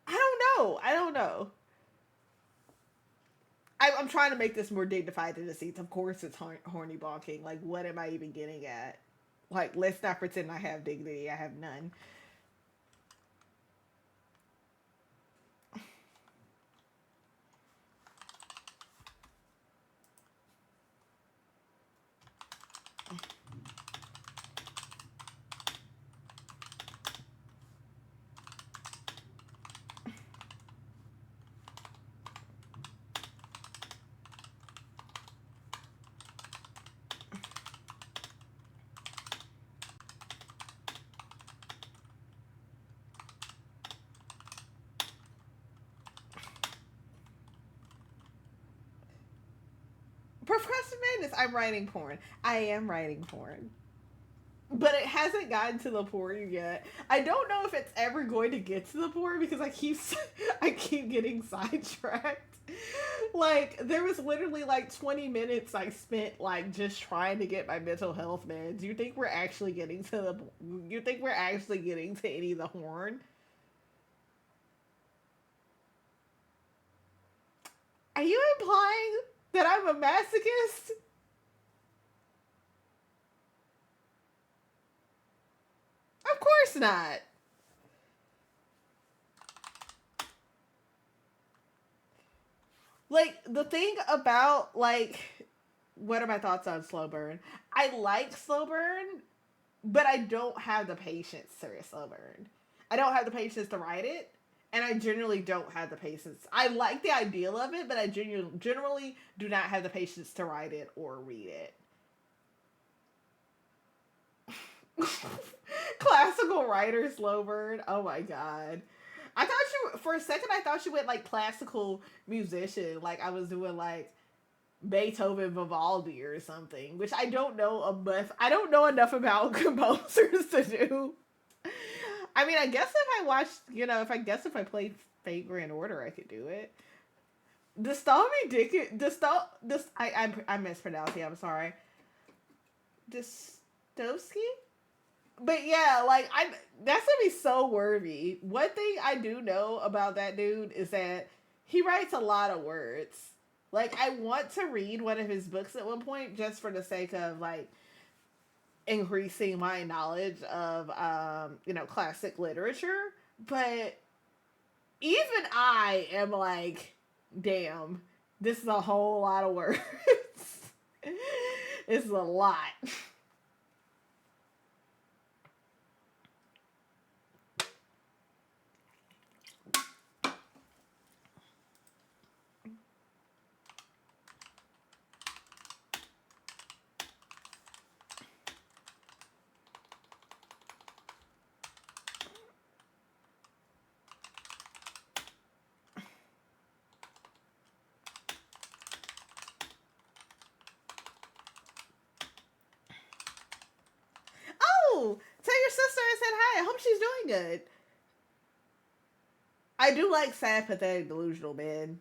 I don't know. I'm trying to make this more dignified than it seems. Of course, it's horny bonking. Like, what am I even getting at? Like, let's not pretend I have dignity. I have none. Professor Madness, I'm writing porn. I am writing porn. But it hasn't gotten to the porn yet. I don't know if it's ever going to get to the porn because I keep getting sidetracked. Like there was literally like 20 minutes I spent like just trying to get my mental health meds. You think we're actually getting to any of the horn? Are you implying that I'm a masochist? Of course not. Like, the thing about, like, what are my thoughts on slow burn? I like slow burn, but I don't have the patience to slow burn. I don't have the patience to write it. And I generally don't have the patience. I like the ideal of it, but I generally do not have the patience to write it or read it. Classical writer, slow burn. Oh my god. I thought you for a second. I thought you went like classical musician, like I was doing like Beethoven, Vivaldi, or something. Which I don't know enough. I don't know enough about composers to do. I mean, I guess if I watched, if I played Fate Grand Order, I could do it. Dostami Dick, Dostal, this I'm mispronouncing. I'm sorry. Dostovsky. But yeah, like that's gonna be so worthy. One thing I do know about that dude is that he writes a lot of words. Like I want to read one of his books at one point just for the sake of like increasing my knowledge of classic literature. But even I am like, damn, this is a whole lot of words. This is a lot. Oh, tell your sister I said hi. I hope she's doing good. I do like sad, pathetic, delusional men.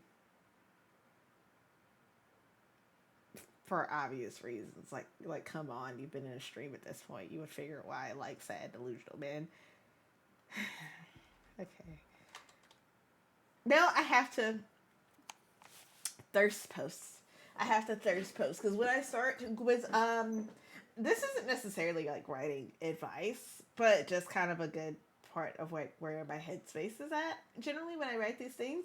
For obvious reasons. Like, come on, you've been in a stream at this point. You would figure why I like sad, delusional men. Okay. Now I have to thirst posts. I have to thirst post because when I start with this isn't necessarily like writing advice, but just kind of a good part of where my headspace is at. Generally, when I write these things,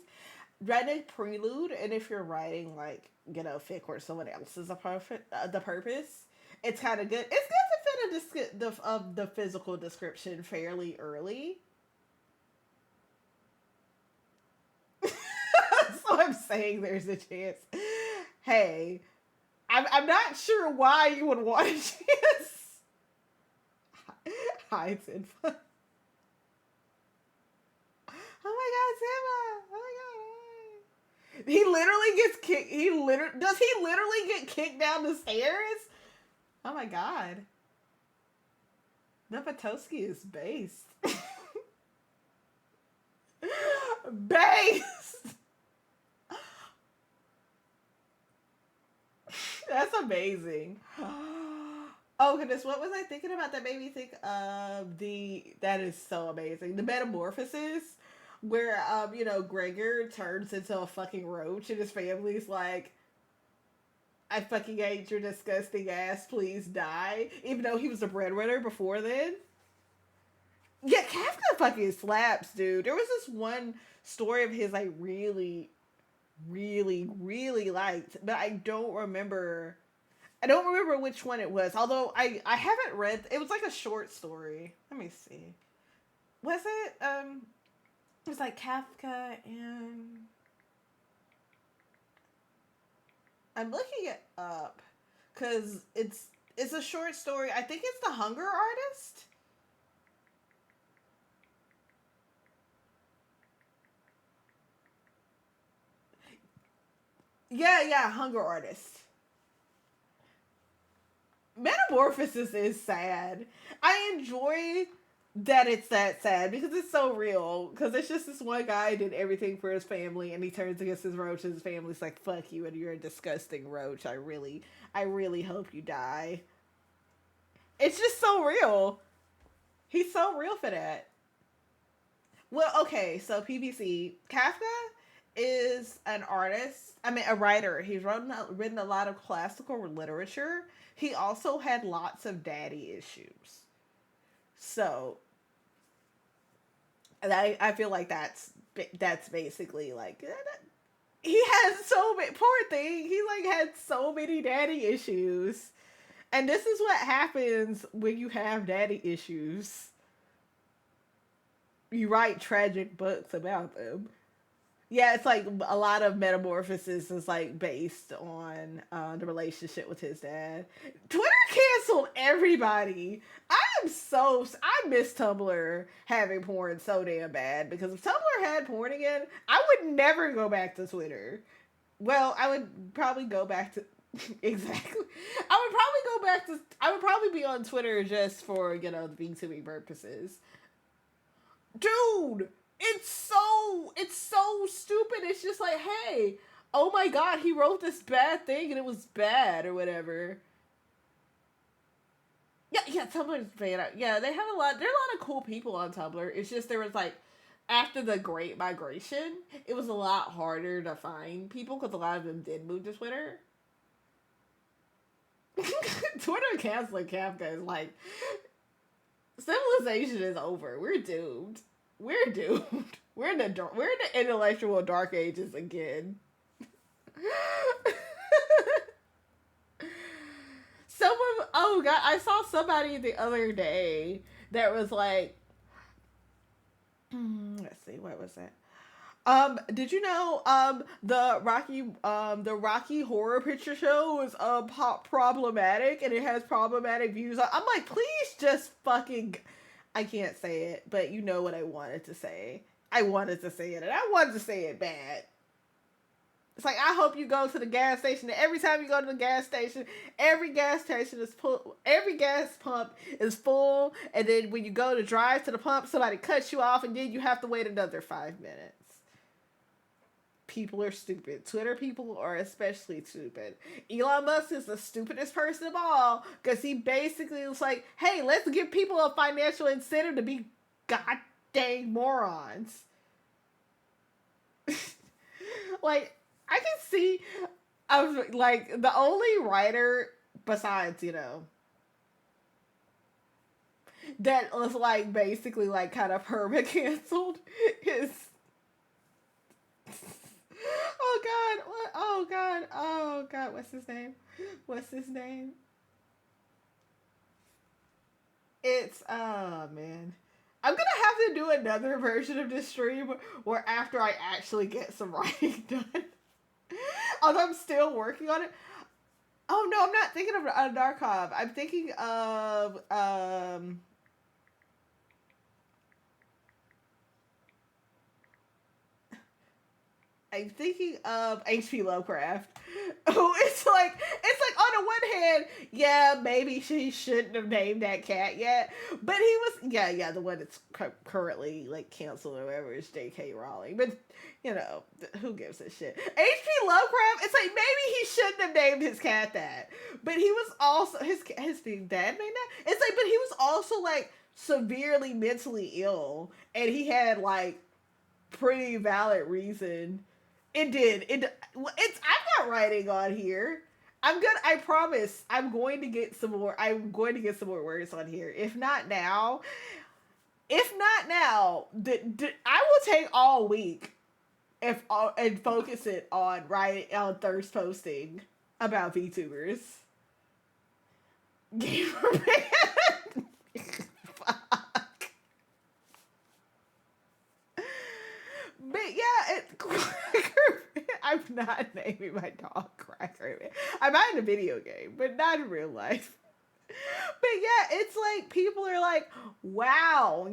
write a prelude, and if you're writing like fic or someone else's the purpose, it's kind of good. It's good to fit the physical description fairly early. So I'm saying there's a chance. Hey, I'm not sure why you would want a chance. Hides in fun. Oh my god, Simba! Oh my god. He literally gets kicked. Does he literally get kicked down the stairs? Oh my god. The Potosky is based. Based! That's amazing. Oh goodness, what was I thinking about that made me think of that is so amazing. The metamorphosis where Gregor turns into a fucking roach and his family's like, I fucking hate your disgusting ass, please die. Even though he was a breadwinner before then. Yeah, Kafka fucking slaps, dude. There was this one story of his I really, really, really liked, but I don't remember which one it was. Although I haven't read it was like a short story. Let me see. Was it it was like Kafka and I'm looking it up cuz it's a short story. I think it's The Hunger Artist. Yeah, Hunger Artist. Metamorphosis is sad. I enjoy that it's that sad because it's so real. Because it's just this one guy did everything for his family and he turns against his roach and his family's like, fuck you and you're a disgusting roach. I really hope you die. It's just so real. He's so real for that. Well, okay, so PBC. Kafka is an artist. I mean, a writer. He's written a lot of classical literature. He also had lots of daddy issues. So, and I feel like that's basically like he has so many poor thing. He like had so many daddy issues, and this is what happens when you have daddy issues. you write tragic books about them. Yeah, it's like a lot of Metamorphosis is like based on the relationship with his dad. Twitter canceled everybody. I miss Tumblr having porn so damn bad, because if Tumblr had porn again, I would never go back to Twitter. Well, I would probably go back to exactly. I would probably be on Twitter just for, the VTubing purposes. Dude, it's so stupid. It's just like, hey, oh my god, he wrote this bad thing and it was bad or whatever. Yeah, Tumblr's bad. Yeah, they have a lot. There are a lot of cool people on Tumblr. It's just there was like, after the Great Migration, it was a lot harder to find people because a lot of them did move to Twitter. Twitter canceling Kafka is like, civilization is over. We're doomed. We're doomed. We're in the intellectual dark ages again. Someone, oh god, I saw somebody the other day that was like, let's see, what was that? Did you know the Rocky Horror Picture Show was problematic, and it has problematic views? I'm like, please just fucking, I can't say it, but you know what I wanted to say. I wanted to say it, and I wanted to say it bad. It's like, I hope you go to the gas station, and every time you go to the gas station, every gas station is full, every gas pump is full, and then when you go to drive to the pump, somebody cuts you off, and then you have to wait another 5 minutes. People are stupid. Twitter people are especially stupid. Elon Musk is the stupidest person of all, because he basically was like, hey, let's give people a financial incentive to be god dang morons. Like, I can see, like, the only writer besides, that was, like, basically, like, kind of perma-canceled is... Oh, God. What? Oh, God. Oh, God. What's his name? It's, oh, man. I'm gonna have to do another version of this stream where after I actually get some writing done. Although I'm still working on it. Oh no, I'm not thinking of Narkov. I'm thinking of H.P. Lovecraft. Oh, it's like on the one hand, yeah, maybe she shouldn't have named that cat yet, but he was the one that's currently like canceled or whatever is J.K. Rowling. But who gives a shit? H.P. Lovecraft. It's like, maybe he shouldn't have named his cat that, but he was also his dad named that. It's like, but he was also like severely mentally ill, and he had like pretty valid reason. It did. I'm not writing on here. I promise. I'm going to get some more words on here. If not now, I will take all week and focus it on thirst posting about VTubers. Gamer man. But yeah, I'm not naming my dog Cracker Man. I might in a video game, but not in real life. But yeah, it's like people are like, wow,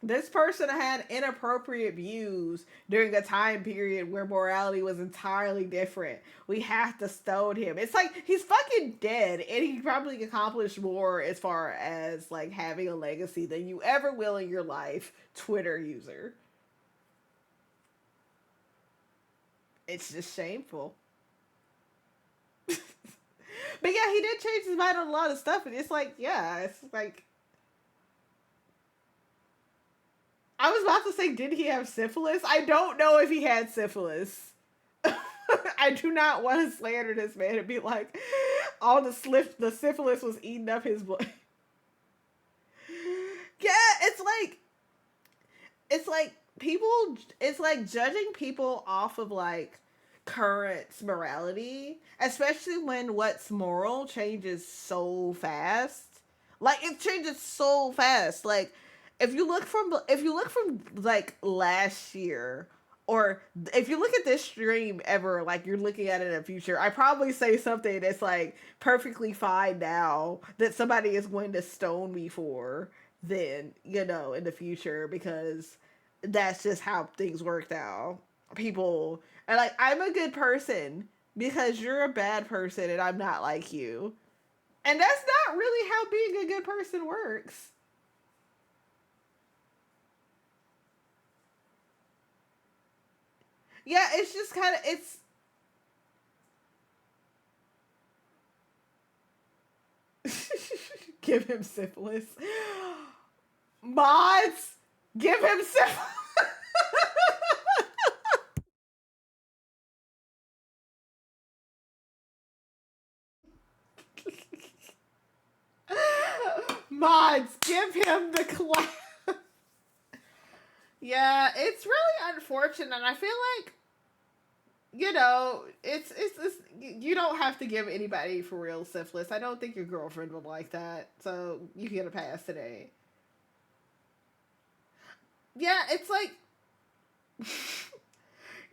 this person had inappropriate views during a time period where morality was entirely different. We have to stone him. It's like, he's fucking dead, and he probably accomplished more as far as like having a legacy than you ever will in your life, Twitter user. It's just shameful. But yeah, he did change his mind on a lot of stuff, and it's like, I was about to say, did he have syphilis? I don't know if he had syphilis. I do not want to slander this man and be like, all the syphilis was eating up his blood. Yeah, it's like judging people off of like current morality, especially when what's moral changes so fast. Like, it changes so fast. Like, if you look from like last year, or if you look at this stream ever, like you're looking at it in the future, I probably say something that's like perfectly fine now that somebody is going to stone me for, then in the future, because that's just how things work now. People are like, I'm a good person because you're a bad person and I'm not like you. And that's not really how being a good person works. Yeah, it's just kind of it's give him syphilis. Mods, give him syphilis. Mods, give him the clap. Yeah, it's really unfortunate. I feel like it's you don't have to give anybody for real syphilis. I don't think your girlfriend would like that, so you get a pass today. Yeah, it's like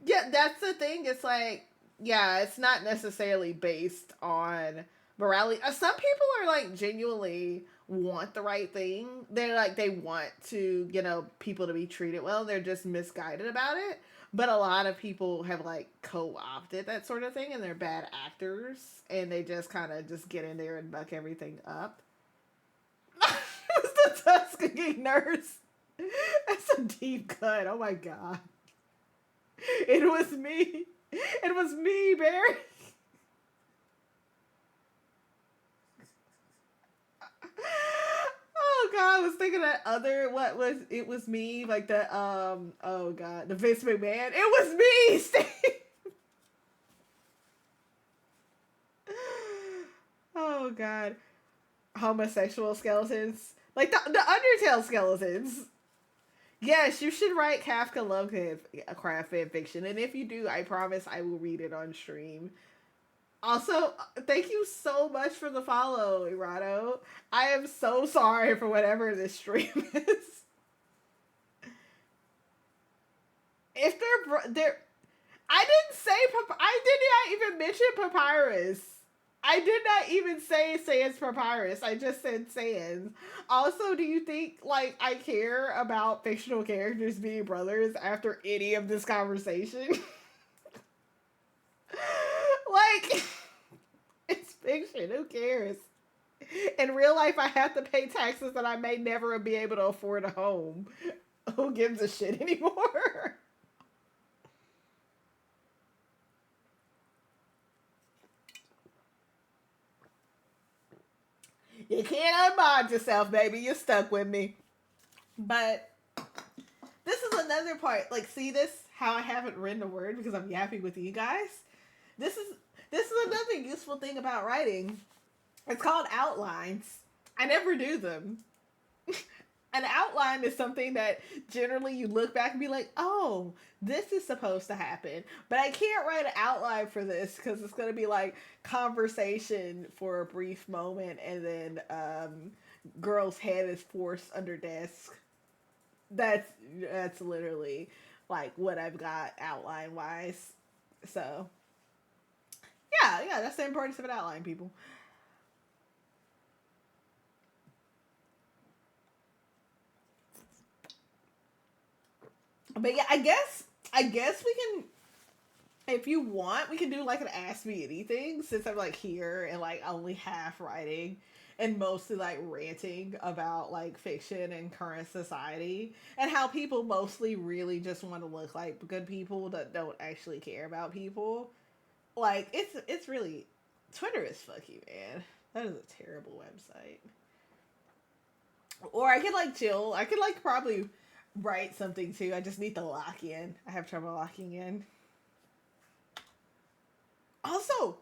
yeah, that's the thing. It's like, yeah, it's not necessarily based on morality. Some people are like genuinely want the right thing. They're like they want to, people to be treated well. They're just misguided about it. But a lot of people have like co-opted that sort of thing, and they're bad actors, and they just kind of just get in there and muck everything up. It's the Tuskegee nurse. That's a deep cut. Oh my god. It was me. It was me, Barry. Oh god, I was thinking that other what was it was me, like the oh god, the Vince McMahon. It was me, Steve. Oh god. Homosexual skeletons. Like the Undertale skeletons. Yes, you should write Kafka Lovecraft fan fiction, and if you do, I promise I will read it on stream. Also, thank you so much for the follow, Irado. I am so sorry for whatever this stream is. If they're, I didn't say I did not even mention Papyrus. I did not even say Sans Papyrus. I just said Sans. Also, do you think like I care about fictional characters being brothers after any of this conversation? Like, it's fiction. Who cares? In real life, I have to pay taxes and I may never be able to afford a home. Who gives a shit anymore? You can't unmod yourself, baby. You're stuck with me. But this is another part. Like, see this? How I haven't written a word because I'm yapping with you guys. This is this is another useful thing about writing. It's called outlines. I never do them. An outline is something that generally you look back and be like, oh, this is supposed to happen. But I can't write an outline for this because it's going to be like conversation for a brief moment and then girl's head is forced under desk. That's that's literally like what I've got outline wise. So yeah, that's the importance of an outline, people. But yeah, I guess we can, if you want, we can do like an ask me anything since I'm like here and like only half writing and mostly like ranting about like fiction and current society and how people mostly really just want to look like good people that don't actually care about people. Like it's really, Twitter is fuck you, man. That is a terrible website. Or I could like chill. I could like probably write something too. I just need to lock in. I have trouble locking in. Also,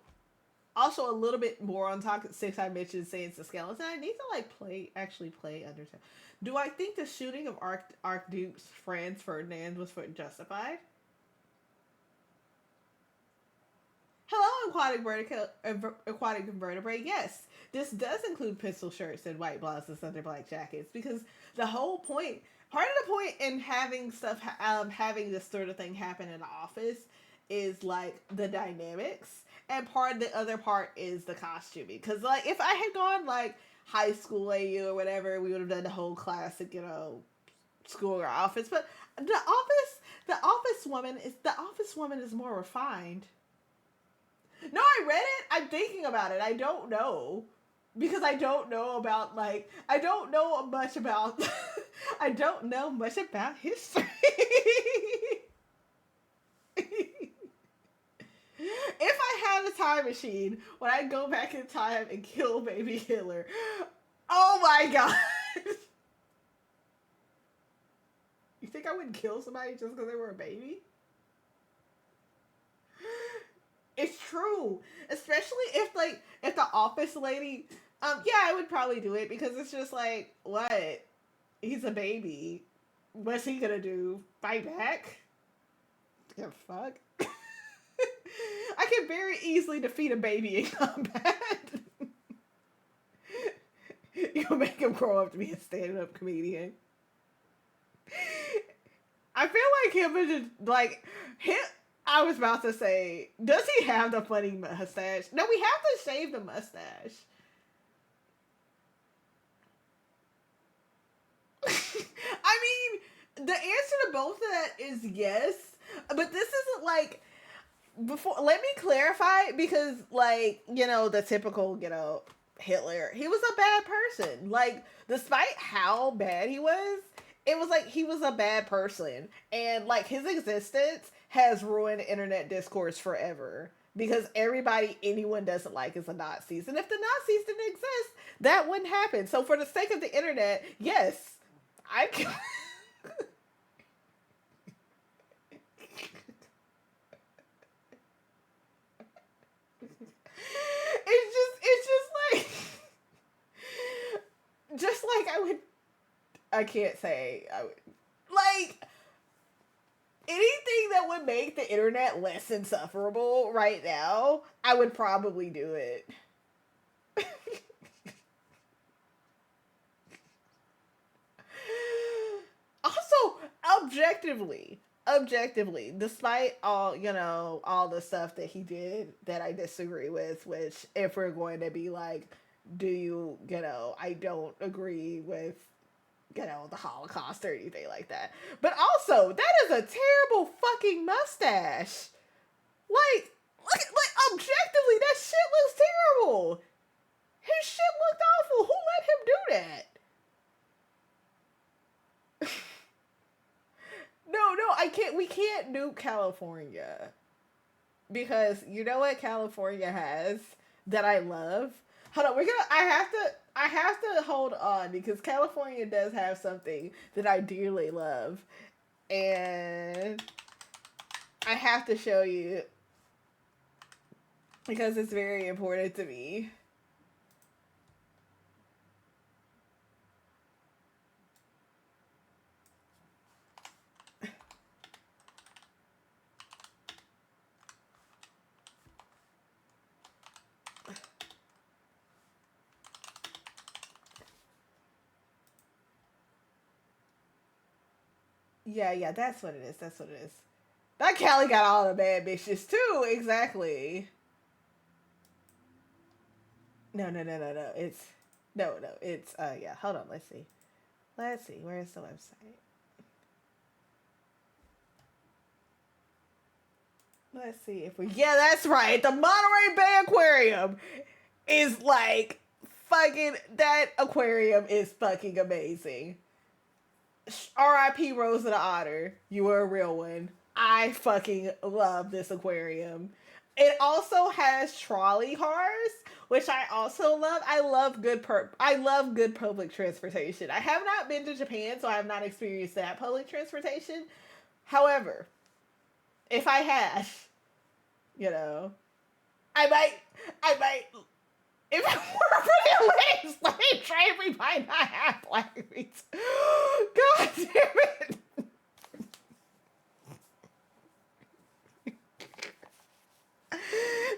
also a little bit more on top since I mentioned Saints the Skeleton. I need to like actually play Undertale. Do I think the shooting of Archduke's Franz Ferdinand was justified? Hello, aquatic invertebrate. Yes, this does include pistol shirts and white blouses under black jackets because the whole point, part of the point in having stuff, having this sort of thing happen in the office is like the dynamics, and part the other part is the costuming. Because like if I had gone like high school AU or whatever, we would have done the whole classic, school or office. But the office woman is more refined. No, I read it. I'm thinking about it. I don't know. Because I don't know about I don't know much about I don't know much about history. If I had a time machine, would I go back in time and kill baby Hitler? Oh my god. You think I wouldn't kill somebody just because they were a baby? It's true, especially if the office lady, yeah, I would probably do it because it's just like, what? He's a baby. What's he gonna do? Fight back? Yeah, fuck. I can very easily defeat a baby in combat. You'll make him grow up to be a stand-up comedian. I feel like him is just like him. I was about to say, does he have the funny mustache? No, we have to shave the mustache. I mean, the answer to both of that is yes, but this isn't like before. Let me clarify because, the typical, Hitler. He was a bad person. Like, despite how bad he was, it was like he was a bad person, and like his existence has ruined internet discourse forever because everybody anyone doesn't like is a Nazis, and if the Nazis didn't exist, that wouldn't happen. So for the sake of the internet, yes, I can. It's just like I would. I can't say I would like anything that would make the internet less insufferable right now. I would probably do it. Also, objectively, despite all the stuff that he did that I disagree with, which if we're going to be like, do I don't agree with, the Holocaust or anything like that. But also, that is a terrible fucking mustache. Like objectively, that shit looks terrible. His shit looked awful. Who let him do that? No, I can't. We can't nuke California because you know what California has that I love. Hold on, I have to hold on because California does have something that I dearly love, and I have to show you because it's very important to me. Yeah, that's what it is. That's what it is. That Cali got all the bad bitches too. Exactly. No. It's no. It's yeah. Hold on. Let's see. Let's see. Where's the website? Let's see if we. Yeah, that's right. The Monterey Bay Aquarium is like fucking. That aquarium is fucking amazing. R.I.P. Rose of the Otter. You were a real one. I fucking love this aquarium. It also has trolley cars, which I also love. I love good public transportation. I have not been to Japan, so I have not experienced that public transportation. However, if I had, I might. If it were for the legs, let me train me by not have black meat. God damn it.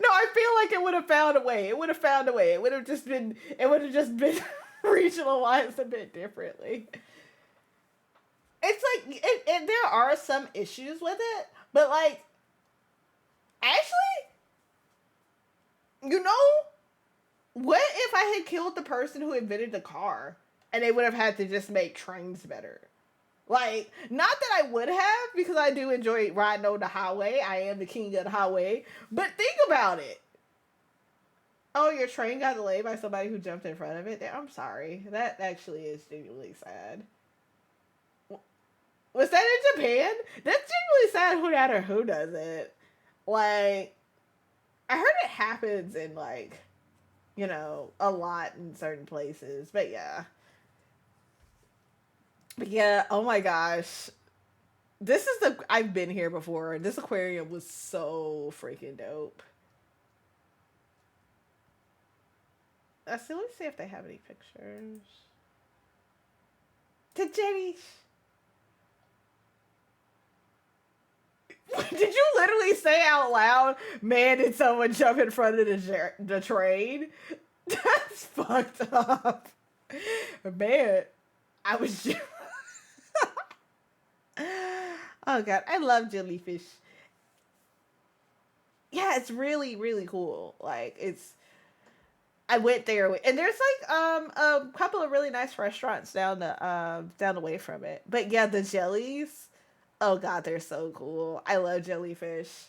No, I feel like it would have found a way. It would have found a way. It would have just been. It would have just been regionalized a bit differently. It's like there are some issues with it, but like actually, you know, what if I had killed the person who invented the car, and they would have had to just make trains better? Like, not that I would have, because I do enjoy riding on the highway. I am the king of the highway. But think about it. Oh, your train got delayed by somebody who jumped in front of it? I'm sorry. That actually is genuinely sad. Was that in Japan? That's genuinely sad, who that or who does it. Like, I heard it happens in, like, a lot in certain places. But yeah. But yeah, oh my gosh. I've been here before. This aquarium was so freaking dope. Let's see if they have any pictures. The Jenny. Did you literally say out loud, man, did someone jump in front of the train? That's fucked up. Man, I was just... Oh god, I love jellyfish. Yeah, it's really, really cool. Like, I went there, and there's like a couple of really nice restaurants down the way from it. But yeah, the jellies, oh god, they're so cool. I love jellyfish.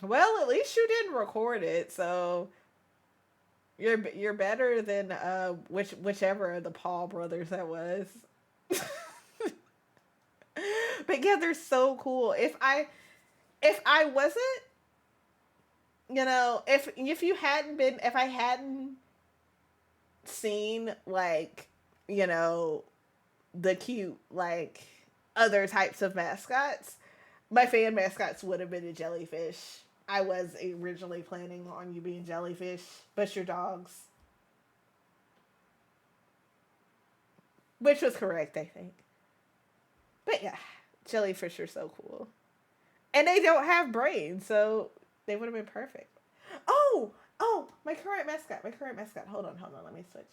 Well, at least you didn't record it, so you're better than whichever of the Paul brothers that was. But yeah, they're so cool. If I wasn't, if I hadn't seen, like, the cute, like, other types of mascots, my fan mascots would have been a jellyfish. I was originally planning on you being jellyfish, but your dogs. Which was correct, I think. But yeah, jellyfish are so cool. And they don't have brains, so they would have been perfect. Oh, my current mascot. Hold on. Let me switch.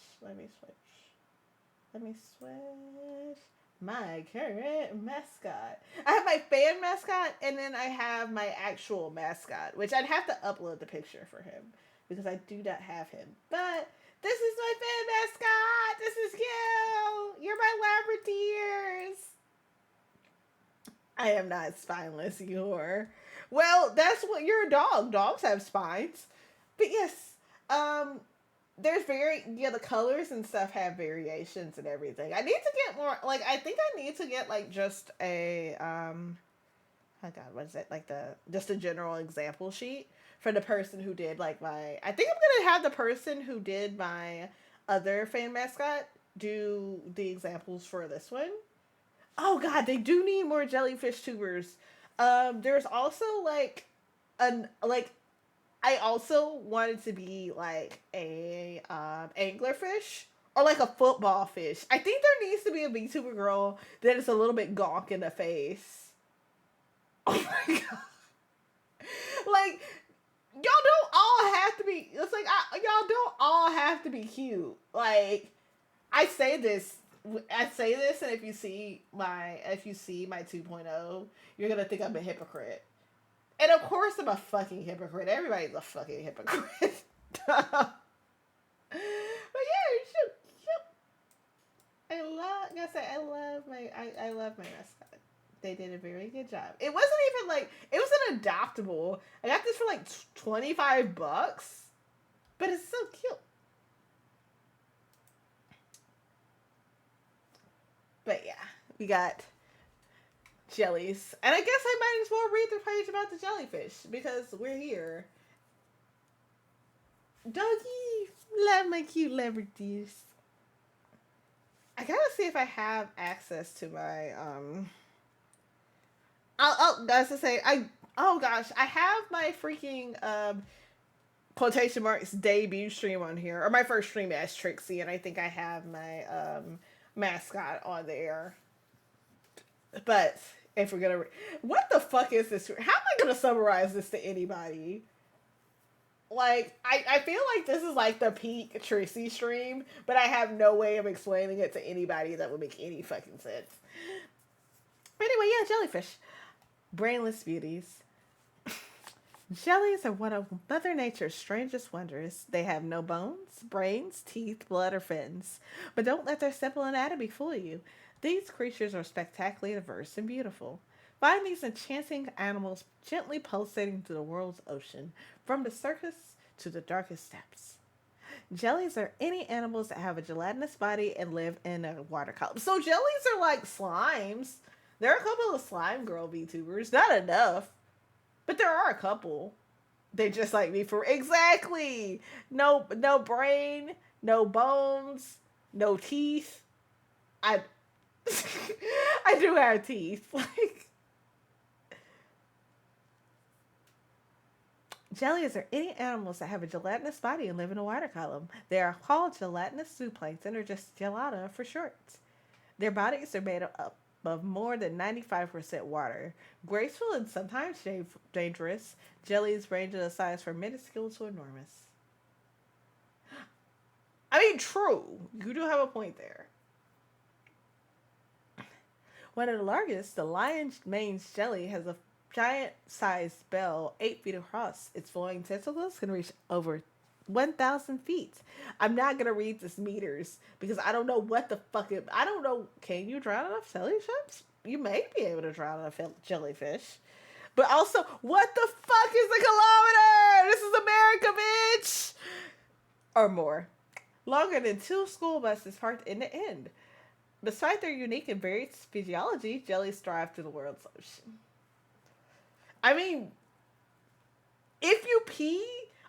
My current mascot. I have my fan mascot, and then I have my actual mascot, which I'd have to upload the picture for him, because I do not have him. But this is my fan mascot. This is cute. You're my Labradors. I am not spineless, you're. Well, that's what you're a dog. Dogs have spines. But yes, there's the colors and stuff have variations and everything. I need to get more, like, I think I need to get, like, just a, oh god, what is it? Like, just a general example sheet for the person who did, like, I think I'm gonna have the person who did my other fan mascot do the examples for this one. Oh god, they do need more jellyfish tubers. There's also I also wanted to be like a anglerfish or like a football fish. I think there needs to be a VTuber girl that is a little bit gawk in the face. Oh my god. Like, y'all don't all have to be, it's like, y'all don't all have to be cute. Like, I say this, and if you see my 2.0, you're gonna think I'm a hypocrite. And of course I'm a fucking hypocrite. Everybody's a fucking hypocrite. But yeah, I love my mascot. They did a very good job. It wasn't even like, it was an adoptable. I got this for like $25, but it's so cute. But yeah, we got jellies. And I guess I might as well read the page about the jellyfish, because we're here. Doggy, love my cute Labradors. I gotta see if I have access to my, that's to say, oh gosh, I have my freaking, quotation marks debut stream on here, or my first stream as Trixie, and I think I have my, mascot on there. But If we're gonna, what the fuck is this? How am I gonna summarize this to anybody? Like, I feel like this is like the peak Tracy stream, but I have no way of explaining it to anybody that would make any fucking sense. Anyway, yeah, jellyfish. Brainless beauties. Jellies are one of Mother Nature's strangest wonders. They have no bones, brains, teeth, blood, or fins. But don't let their simple anatomy fool you. These creatures are spectacularly diverse and beautiful. Find these enchanting animals gently pulsating through the world's ocean, from the circus to the darkest steppes. Jellies are any animals that have a gelatinous body and live in a water column. So jellies are like slimes. There are a couple of slime girl VTubers. Not enough. But there are a couple. They just like me for exactly. No brain, no bones, no teeth. I I do have teeth. Like, jellies are any animals that have a gelatinous body and live in a water column. They are called gelatinous zooplankton or just gelata for short. Their bodies are made up of more than 95% water. Graceful and sometimes dangerous, jellies range in size from minuscule to enormous. I mean, true. You do have a point there. One of the largest, the lion's mane jelly, has a giant-sized bell 8 feet across. Its flowing tentacles can reach over 1,000 feet. I'm not going to read this meters because I don't know what the fuck I don't know. Can you drown enough jellyfish? You may be able to drown enough jellyfish. But also, what the fuck is a kilometer? This is America, bitch! Or more. Longer than 2 school buses parked end to end. Despite their unique and varied physiology, jellies thrive through the world's ocean. I mean, if you pee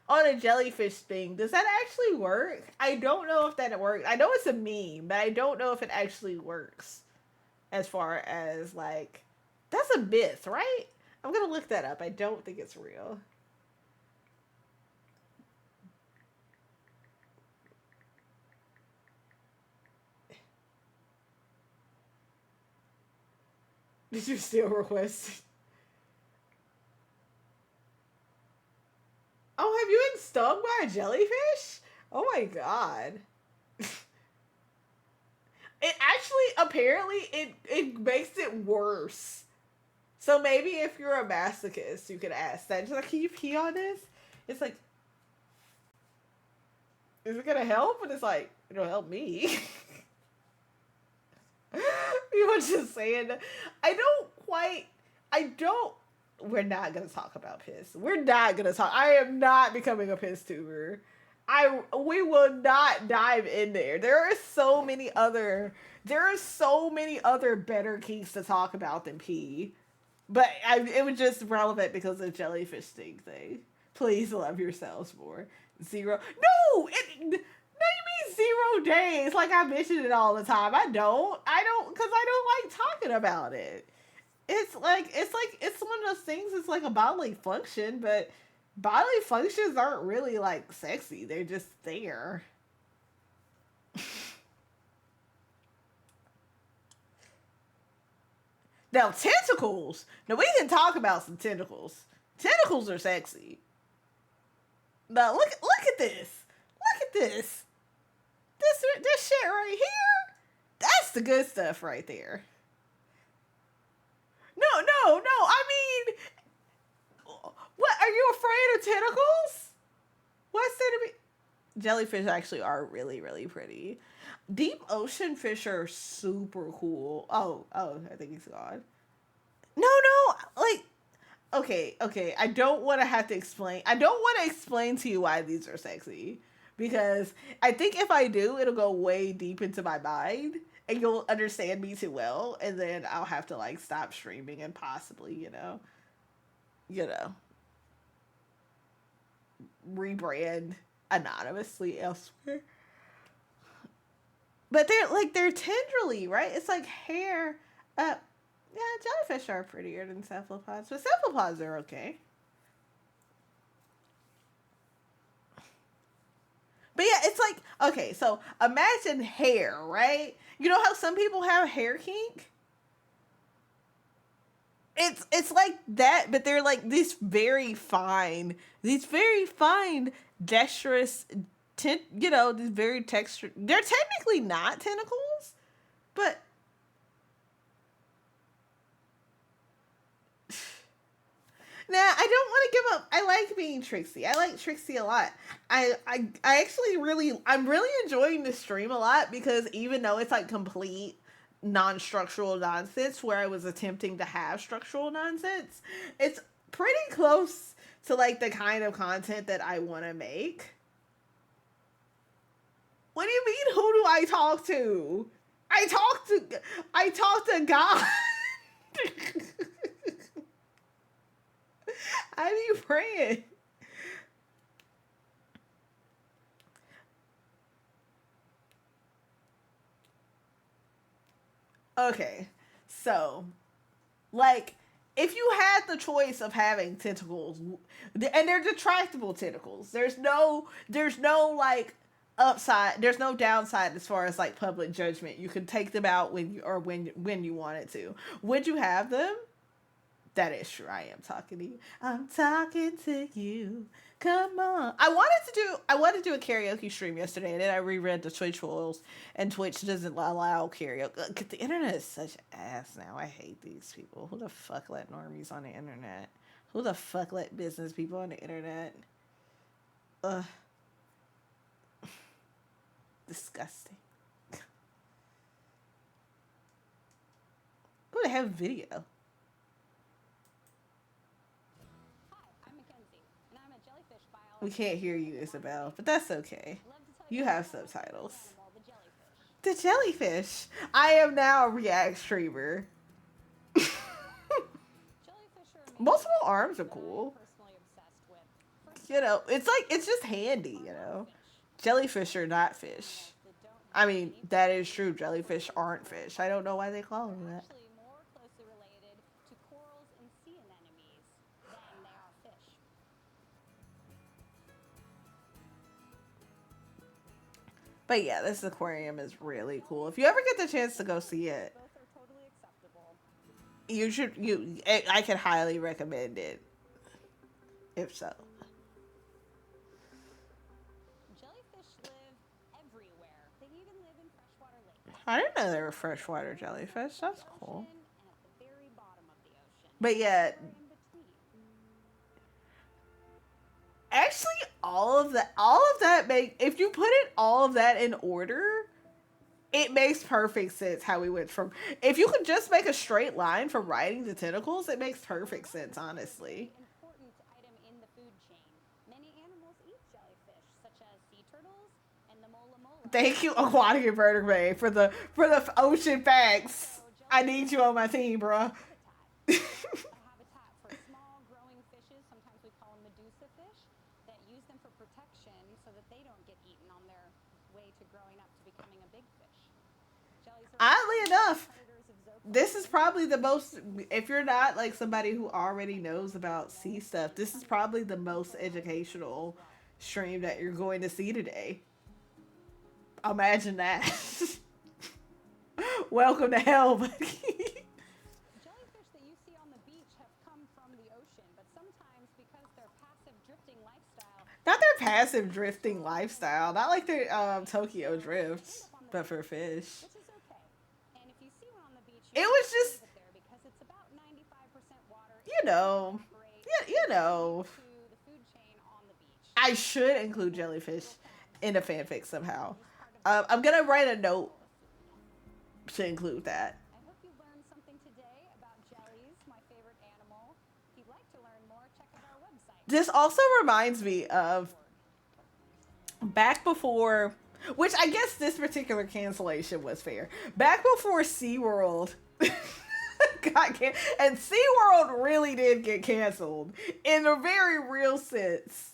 on a jellyfish thing, does that actually work? I don't know if that works. I know it's a meme, but I don't know if it actually works. As far as, like, that's a myth, right? I'm gonna look that up. I don't think it's real. Did you still request? Oh, have you been stung by a jellyfish? Oh my god. It actually, apparently, it makes it worse. So maybe if you're a masochist, you could ask that. Just like, can you pee on this? It's like, is it gonna help? And it's like, it'll help me. People just saying, I don't, we're not gonna talk about piss. We're not gonna talk, I am not becoming a piss tuber. We will not dive in there. There are so many other better kinks to talk about than pee. But it was just relevant because of the jellyfish sting thing. Please love yourselves more. Zero. No! You mean 0 days. Like I mention it all the time. I don't. Because I don't like talking about it. It's one of those things. It's like a bodily function, but bodily functions aren't really like sexy. They're just there. Now tentacles. Now we can talk about some tentacles. Tentacles are sexy. Now look at this. Look at this. This shit right here. That's the good stuff right there. No. I mean, what are you afraid of tentacles? What's there to be? Jellyfish actually are really, really pretty. Deep ocean fish are super cool. Oh, I think he's gone. No, like, okay. I don't want to have to explain. I don't want to explain to you why these are sexy. Because I think if I do, it'll go way deep into my mind. And you'll understand me too well. And then I'll have to, like, stop streaming and possibly, rebrand anonymously elsewhere. But they're tenderly, right? It's like hair. Yeah, jellyfish are prettier than cephalopods, but cephalopods are okay. But yeah, it's like, okay, so imagine hair, right? You know how some people have hair kink? It's like that, but they're like these very fine, dexterous, these very texture. They're technically not tentacles, but nah, I don't want to give up. I like being Trixie. I like Trixie a lot. I actually I'm really enjoying this stream a lot because even though it's like complete non-structural nonsense where I was attempting to have structural nonsense, it's pretty close to like the kind of content that I want to make. What do you mean? Who do I talk to? I talk to God. How do you pray? Okay, so like if you had the choice of having tentacles, and they're detractable tentacles, there's no like upside, there's no downside as far as like public judgment. You can take them out when you wanted to. Would you have them? That is true. I am talking to you. I'm talking to you. Come on. I wanted to do a karaoke stream yesterday, and then I reread the Twitch rules, and Twitch doesn't allow karaoke. The internet is such ass now. I hate these people. Who the fuck let normies on the internet? Who the fuck let business people on the internet? Ugh. Disgusting. Who the hell video? We can't hear you, Isabel, but that's okay. You have subtitles. The jellyfish. I am now a React streamer. Multiple arms are cool. It's just handy. Jellyfish are not fish. I mean, that is true. Jellyfish aren't fish. I don't know why they call them that. But yeah, this aquarium is really cool. If you ever get the chance to go see it, you should. I can highly recommend it. If so. Jellyfish live everywhere. They even live in freshwater lakes. I didn't know they were freshwater jellyfish. That's cool. But yeah. Actually, all of that if you put all of that in order, it makes perfect sense how we went from, if you could just make a straight line from writing to tentacles, it makes perfect sense, honestly. Important item in the food chain. Many animals eat jellyfish, such as sea turtles and the mola mola. Thank you, Aquatic Invertebrate, for the ocean facts. I need you on my team, bro. Oddly enough, this is probably the most, if you're not like somebody who already knows about sea stuff, this is probably the most educational stream that you're going to see today. Imagine that. Welcome to hell, buddy. Jellyfish that you see on the beach have come from the ocean, but sometimes because their passive drifting lifestyle. Not their passive drifting lifestyle, not like their Tokyo Drift, but for fish. It was just, I should include jellyfish in a fanfic somehow. I'm gonna write a note to include that. I hope you learned something today about jellies, my favorite animal. If you'd like to learn more, check out our website. This also reminds me of back before, which I guess this particular cancellation was fair. Back before SeaWorld got canceled, and SeaWorld really did get canceled in a very real sense.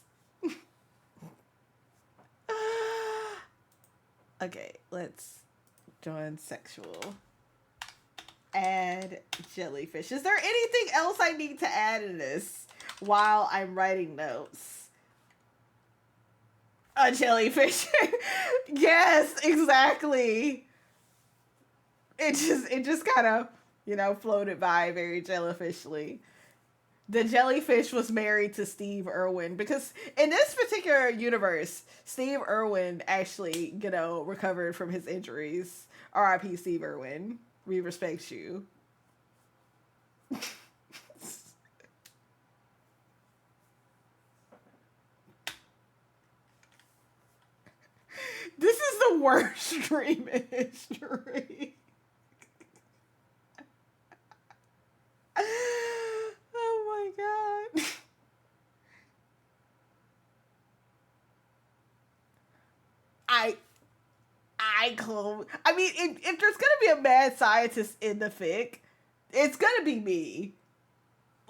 Okay, let's join sexual. Add jellyfish. Is there anything else I need to add in this while I'm writing notes? A jellyfish. Yes, exactly. It just kind of floated by very jellyfishly. The jellyfish was married to Steve Irwin because in this particular universe, Steve Irwin actually, recovered from his injuries. R.I.P. Steve Irwin. We respect you. This is the worst dream in history. Oh my god. I I mean, if there's gonna be a mad scientist in the fic, it's gonna be me.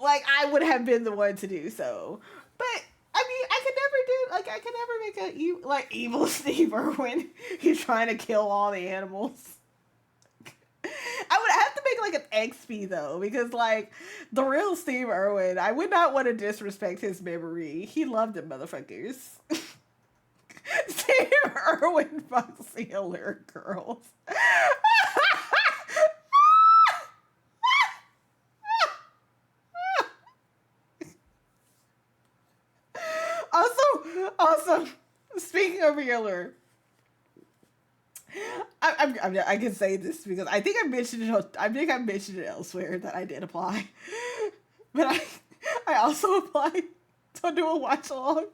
Like, I would have been the one to do so. But I mean, I could never make evil Steve Irwin. He's trying to kill all the animals. I would have to make like an XP though, because like the real Steve Irwin, I would not want to disrespect his memory. He loved them motherfuckers. Steve Irwin fucks Sailor girls. Also, speaking of Yeller, I can say this because I think I mentioned it. I think I mentioned it elsewhere that I did apply, but I also applied to do a watch along.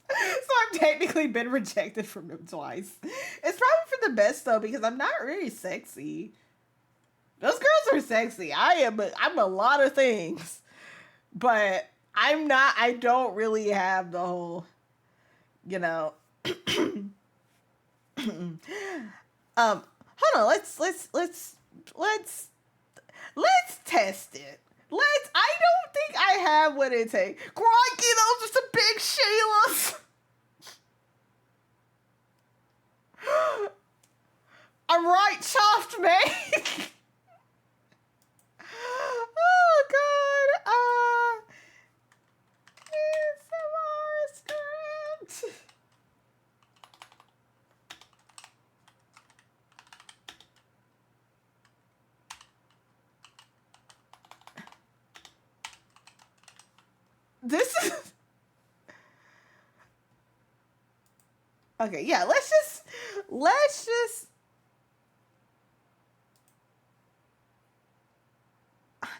So I've technically been rejected from him twice. It's probably for the best though, because I'm not really sexy. Those girls are sexy. I'm a lot of things, but I'm not. I don't really have the whole, hold on. Let's test it. I don't think I have what it takes. Crikey, those are some big Sheilas. I'm right, chuffed, mate. Oh god. It's a script. This is okay. Yeah, let's just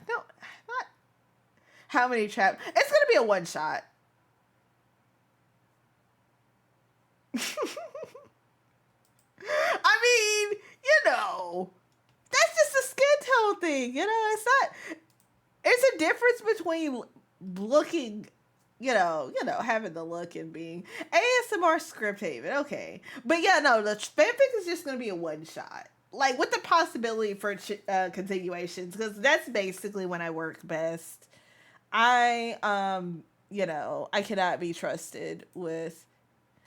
no, not how many chap. It's gonna be a one shot. I mean, that's just a skin tone thing. It's not. It's a difference between looking, having the look and being ASMR script haven. Okay. But yeah, no, the fanfic is just going to be a one shot. Like, with the possibility for continuations, because that's basically when I work best. I cannot be trusted with,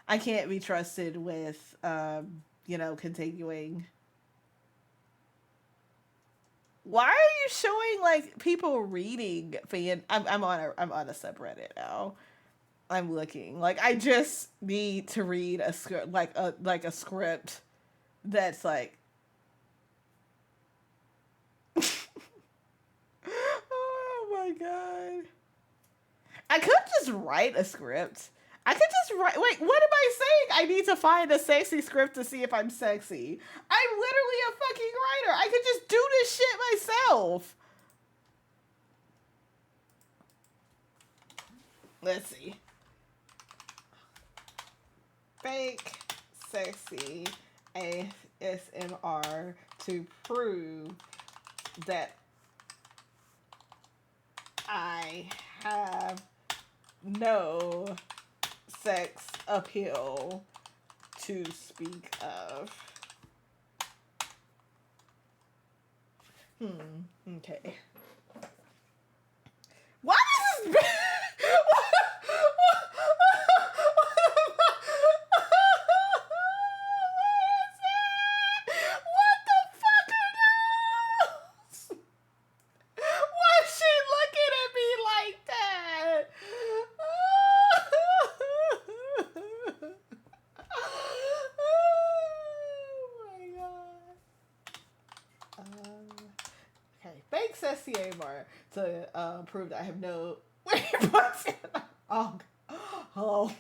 I can't be trusted with, continuing. Why are you showing like people reading fan? I'm on a subreddit now. I'm looking. Like, I just need to read a script, like a script that's like. Oh my god! I could just write a script. I could just write. Wait, what am I saying? I need to find a sexy script to see if I'm sexy. I'm literally a fucking writer. I could just do this shit myself. Let's see. Fake sexy ASMR to prove that I have no sex appeal to speak of. Okay. Why is this? What the fuck are those? Why is she looking at me like that? Oh my god. Okay, fake sassy AMR to prove that I have no. Wait, what's it? Oh, hello.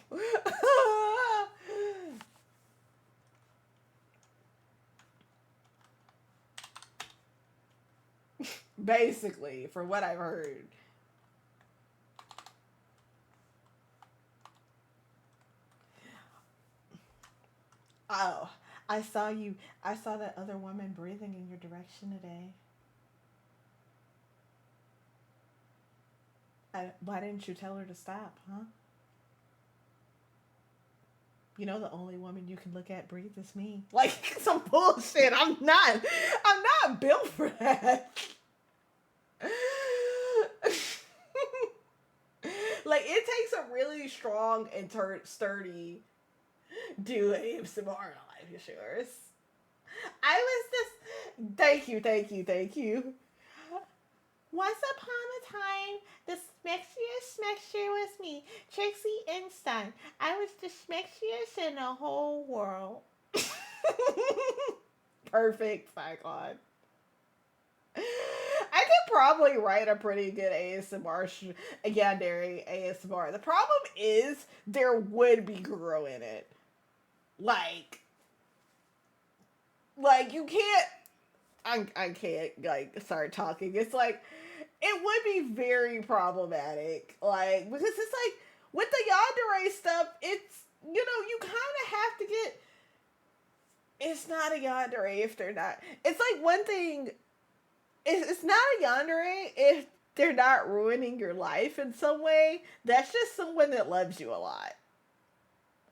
Basically, from what I've heard. Oh, I saw you. I saw that other woman breathing in your direction today. Why didn't you tell her to stop, huh? You know the only woman you can look at breathe is me. Like some bullshit. I'm not built for that. Like it takes a really strong and sturdy do ASMR life is yours. I was just thank you. Once upon a time, the smexiest was me, Trixie Einstein. I was the smexiest in the whole world. Perfect, Cyclone. I could probably write a pretty good ASMR, yandere ASMR. The problem is there would be girl in it. Like you can't. I can't like start talking. It's like it would be very problematic. Like because it's like with the yandere stuff, it's you kind of have to get. It's not a yandere if they're not. It's like one thing. It's not a yandere if they're not ruining your life in some way. That's just someone that loves you a lot.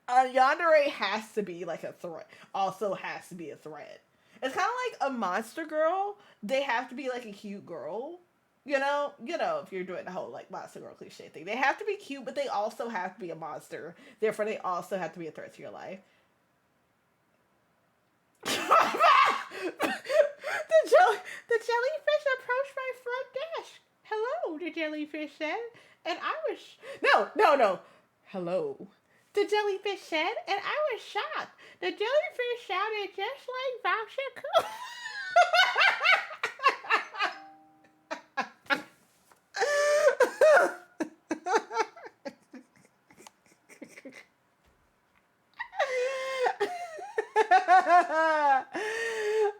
A yandere has to be like a threat. Also has to be a threat. It's kind of like a monster girl. They have to be like a cute girl. If you're doing the whole like monster girl cliche thing, they have to be cute, but they also have to be a monster. Therefore, they also have to be a threat to your life. The jellyfish approached my front desk. Hello, the jellyfish said, and I was no. Hello. The jellyfish said, and I was shocked. The jellyfish sounded just like Voucher.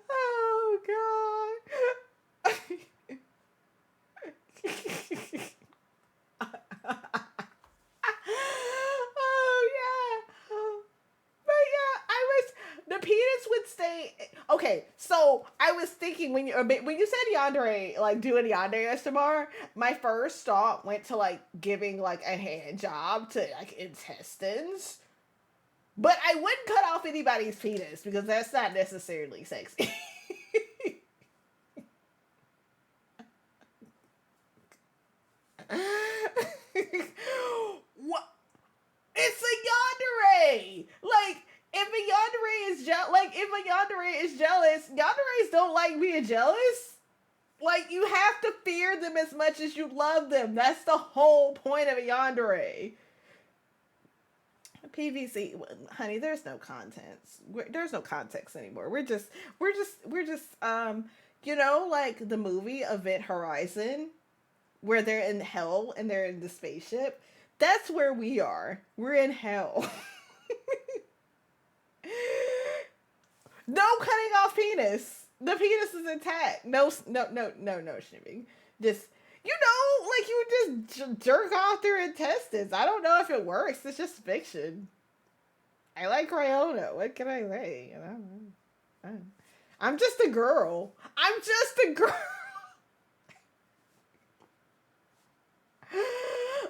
Oh god. Oh yeah. But yeah, the penis would stay. Okay, so I was thinking when you said yandere, like doing yandere ASMR, my first thought went to like giving like a hand job to like intestines. But I wouldn't cut off anybody's penis because that's not necessarily sexy. What? It's a yandere. Like if a yandere is jealous, yanderes don't like being jealous. Like you have to fear them as much as you love them. That's the whole point of a yandere. PVC, honey. There's no contents. There's no context anymore. Like the movie Event Horizon, where they're in hell and they're in the spaceship. That's where we are. We're in hell. No cutting off penis. The penis is intact. No shipping. Just like you just jerk off their intestines. I don't know if it works. It's just fiction. I like Cryona. What can I say? I'm just a girl.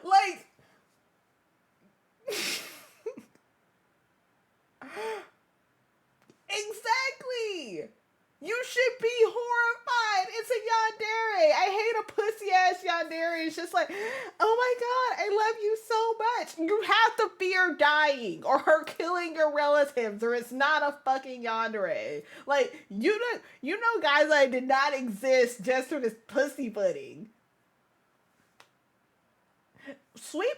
Like. Exactly. You should be horrified. It's a yandere. I hate a pussy ass yandere. It's just like, oh my god, I love you so much. You have to fear dying or her killing your relatives, or it's not a fucking yandere. Like you know, guys like did not exist just for this pussy pudding.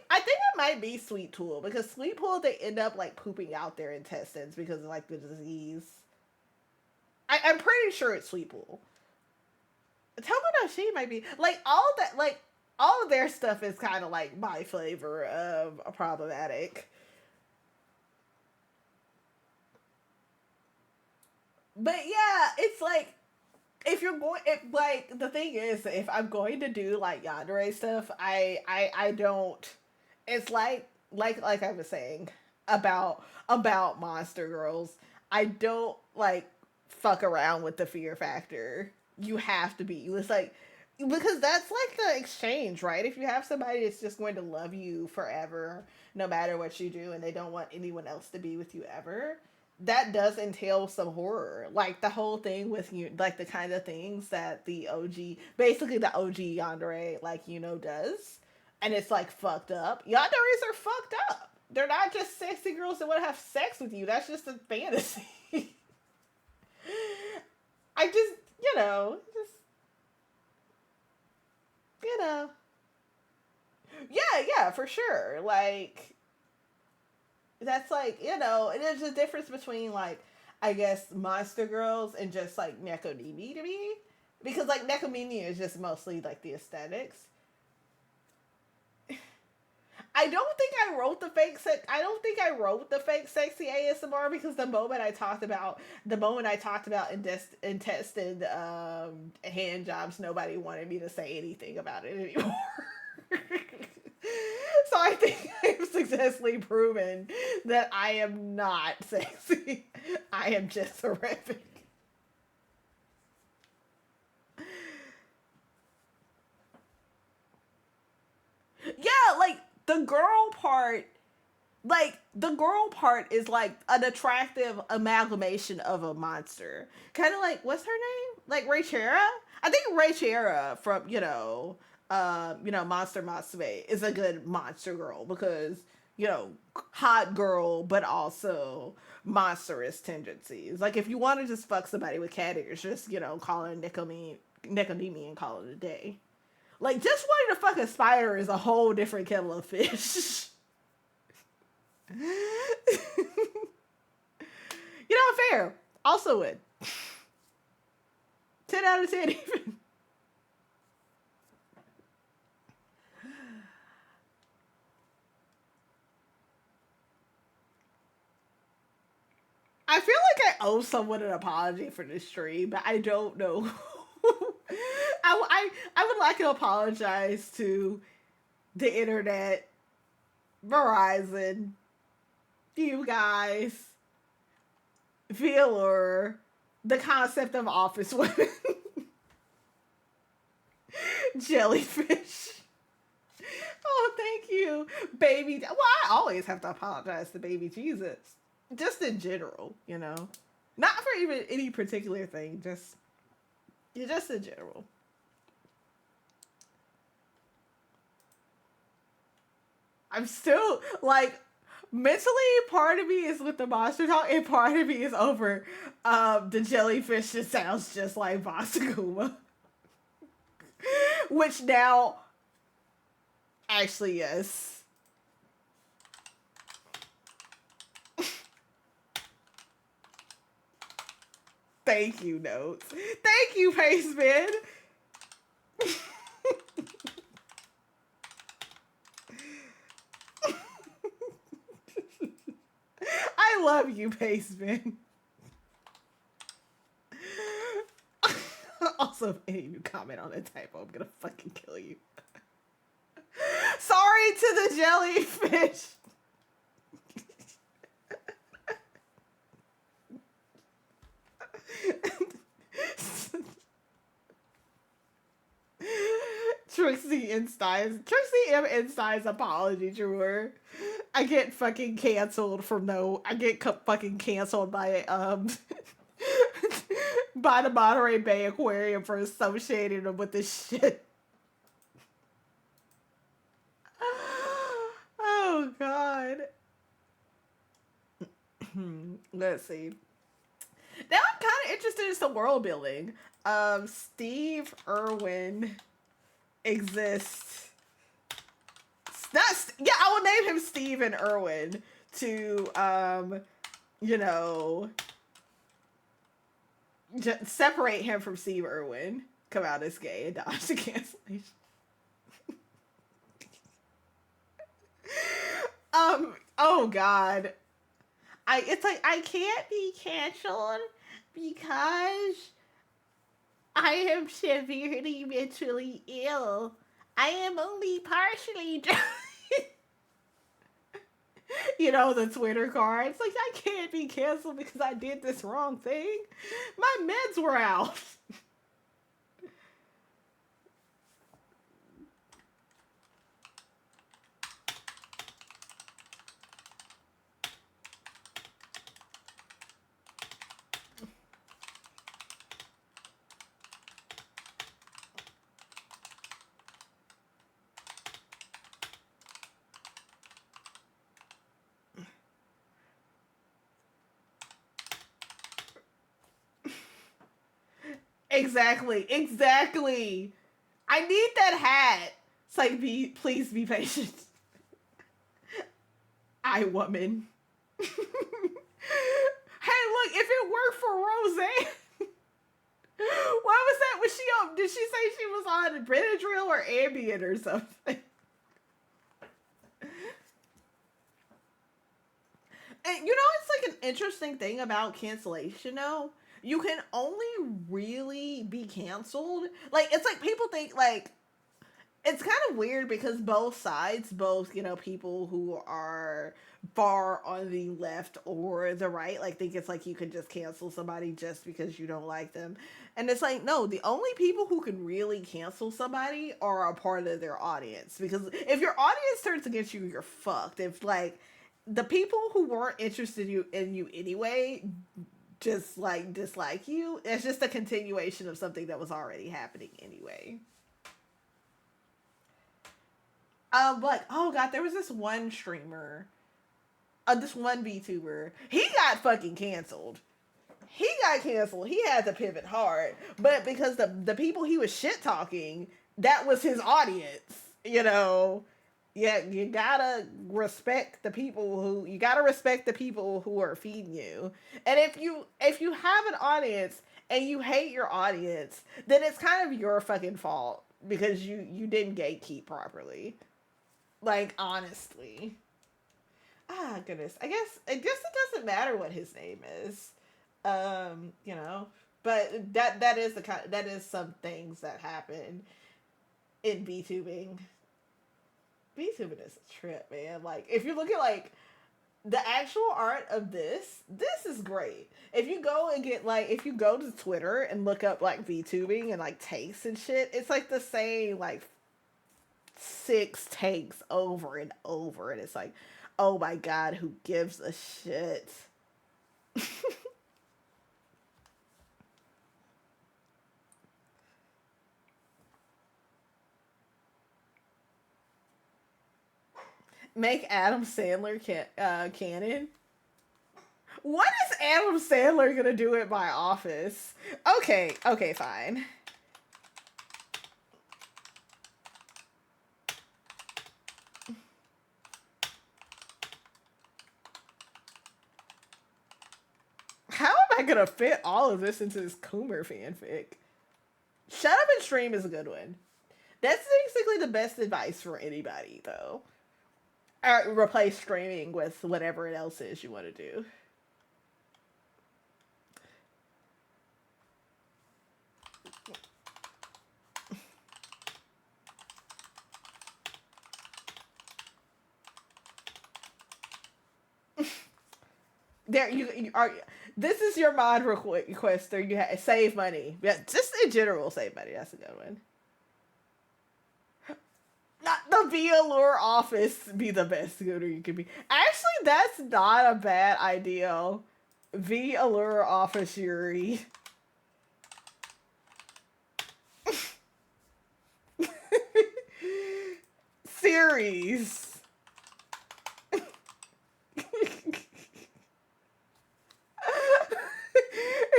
I think it might be Sweet Tool because Sweet Pool they end up like pooping out their intestines because of like the disease. I'm pretty sure it's Sweet Pool. Tell me know, she might be like all that. Like all of their stuff is kind of like my flavor of problematic. But yeah, it's like if you're going, if like the thing is, if I'm going to do like yandere stuff, I don't. It's like I was saying about monster girls. I don't like fuck around with the fear factor. You have to be. It's like because that's like the exchange, right? If you have somebody that's just going to love you forever, no matter what you do, and they don't want anyone else to be with you ever, that does entail some horror. Like the whole thing with you, like the kind of things that the OG, basically the OG yandere, like does, and it's like fucked up. Yanderes are fucked up. They're not just sexy girls that want to have sex with you. That's just a fantasy. I just, just you know, yeah, for sure. Like that's like and there's a difference between like I guess monster girls and just like nekonimi to me, because like nekonimi is just mostly like the aesthetics. I don't think I wrote the fake sexy ASMR because the moment I talked about intestine hand jobs, nobody wanted me to say anything about it anymore. So I think I've successfully proven that I am not sexy. I am just horrific. Yeah, the girl part is like an attractive amalgamation of a monster. Kind of like what's her name? Like Rachera? I think Rachera from Monster Matsume is a good monster girl because hot girl, but also monstrous tendencies. Like if you want to just fuck somebody with cat ears, just call it Nekonimi and call it a day. Like just wanting to fuck a spider is a whole different kettle of fish. Fair. Also would. 10 out of 10 even. I feel like I owe someone an apology for this stream, but I don't know. I would like to apologize to the internet, Verizon, you guys, Veeler, the concept of office women, jellyfish. Oh, thank you, baby. Well, I always have to apologize to baby Jesus, just in general, not for even any particular thing, just in general. I'm still like mentally, part of me is with the monster talk, and part of me is over the jellyfish that sounds just like Basaguma. Which now, actually, yes. Thank you, Notes. Thank you, Paceman. I love you, Paceman. Also, if any of you comment on a typo, I'm gonna fucking kill you. Sorry to the jellyfish. Trixie M. Instein's apology tour. I get fucking canceled fucking canceled by by the Monterey Bay Aquarium for associating them with this shit. Oh god. Let's see. Now I'm kind of interested in some world building. Steve Irwin exists. I will name him Steven Irwin to separate him from Steve Irwin. come out as gay and dodge the cancellation. Oh God. It's like I can't be canceled because I am severely mentally ill. I am only partially you know, the Twitter cards. Like, I can't be canceled because I did this wrong thing. My meds were out. Exactly. I need that hat. It's like, please be patient. I woman. Hey, look, if it worked for Roseanne, what was that? Was she on? Did she say she was on Benadryl or Ambien or something? And you know, it's like an interesting thing about cancellation, though. You can only really be canceled. Like, it's like people think, like, it's kind of weird because both sides, both, you know, people who are far on the left or the right, like, think it's like you can just cancel somebody just because you don't like them. And it's like, no, the only people who can really cancel somebody are a part of their audience. Because if your audience turns against you, you're fucked. If, like, the people who weren't interested in you anyway just, like, dislike you, it's just a continuation of something that was already happening anyway. But oh god, there was this one streamer, this one VTuber. He got fucking canceled. He got canceled. He had to pivot hard, but because the people he was shit talking, that was his audience. You know, yeah, you gotta respect the people who are feeding you. And if you have an audience and you hate your audience, then it's kind of your fucking fault because you didn't gatekeep properly. Like, honestly. Ah, goodness. I guess it doesn't matter what his name is. You know. But that is that is some things that happen in VTubing. VTubing is a trip, man. Like, if you look at, like, the actual art of this is great. If you go and get, like, if you go to Twitter and look up, like, VTubing and, like, takes and shit, it's like the same, like, six takes over and over, and it's like, oh my god, who gives a shit? Make Adam Sandler canon. What is Adam Sandler gonna do at my office? Okay, fine. How am I gonna fit all of this into this Coomer fanfic? Shut up and stream is a good one. That's basically the best advice for anybody, though. Or replace streaming with whatever it else is you want to do. There you are. This is your mod request. Or save money. Yeah, just in general, save money. That's a good one. Not the Via Lure office be the best scooter you could be. Actually, that's not a bad idea. Via Lure office Yuri. Series.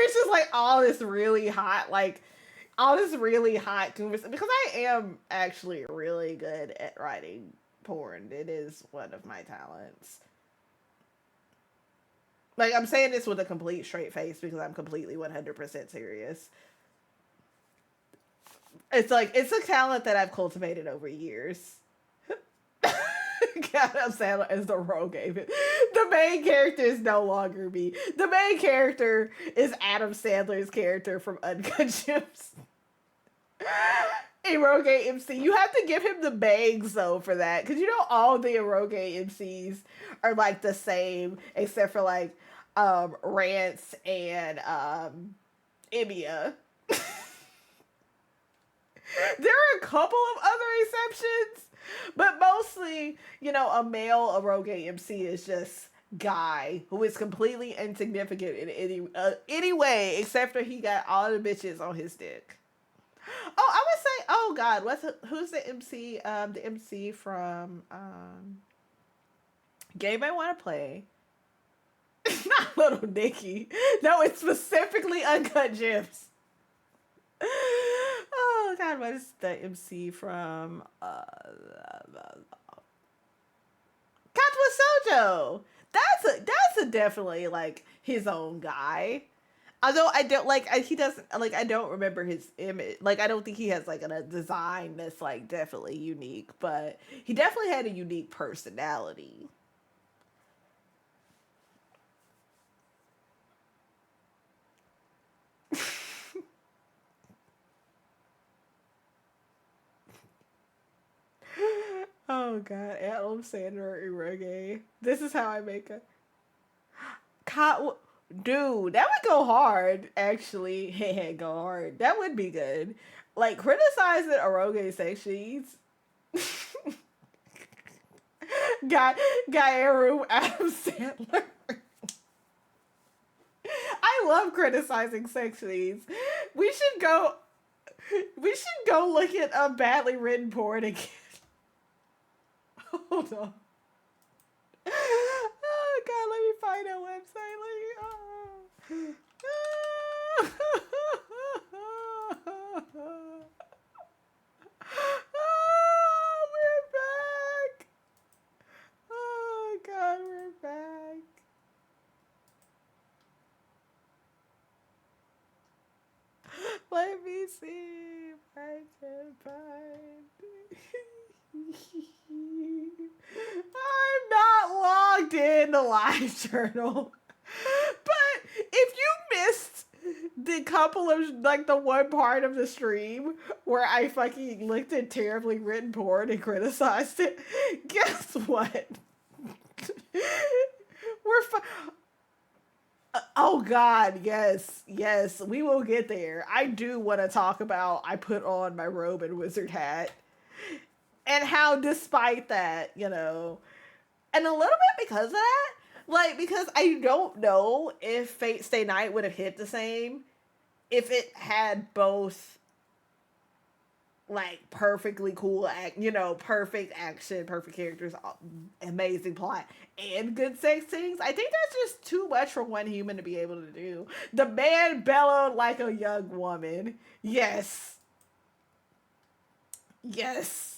It's just like all this really hot conversation because I am actually really good at writing porn. It is one of my talents. Like, I'm saying this with a complete straight face because I'm completely 100% serious. It's like it's a talent that I've cultivated over years. Adam Sandler as the rogue David. The main character is no longer me. The main character is Adam Sandler's character from Uncut Gems. Eroge MC. You have to give him the bangs though for that, because you know all the Eroge MCs are like the same, except for like Rance and Ibia. There are a couple of other exceptions, but mostly, you know, a male Eroge MC is just guy who is completely insignificant in any way, except for he got all the bitches on his dick. Oh, I would say, oh God, who's the MC? The MC from Game I Want to Play. Not Little Nicky. No, it's specifically Uncut Gems. Oh God, what is the MC from Katwa Sojo? That's a definitely like his own guy. Although I don't like he doesn't like I don't remember his image. Like I don't think he has like a design that's like definitely unique, but he definitely had a unique personality. Oh God, Adam Sandler Irege. This is how I make a dude, that would go hard. Actually, go hard. That would be good. Like criticizing Eroge sex sheets. Guy room Adam Sandler. I love criticizing sex scenes. We should go. We should go look at a badly written porn again. Hold on. Oh God, let me find a website. Oh, we're back. Oh God, we're back. Let me see if I can find. I'm not logged in the live journal. But if you missed the couple of like the one part of the stream where I fucking looked at terribly written porn and criticized it, guess what? We're oh God, yes, we will get there. I do want to talk about I put on my robe and wizard hat. And how, despite that, you know, and a little bit because of that, like, because I don't know if Fate Stay Night would have hit the same if it had both, like, perfectly cool, perfect action, perfect characters, amazing plot, and good sex scenes. I think that's just too much for one human to be able to do. The man bellowed like a young woman. Yes. Yes.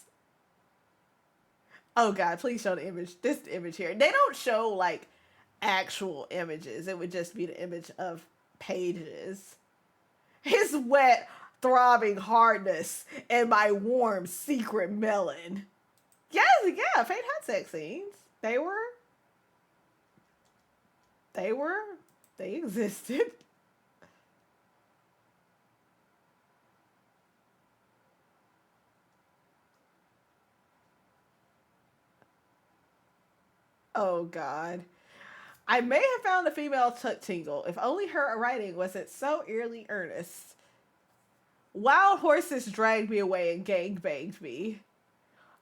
Oh God, please show the image. This image here. They don't show like actual images. It would just be the image of pages. His wet, throbbing hardness and my warm, secret melon. Yes, yeah, Fate had sex scenes. They existed. Oh God. I may have found a female tuck tingle if only her writing wasn't so eerily earnest. Wild horses dragged me away and gangbanged me,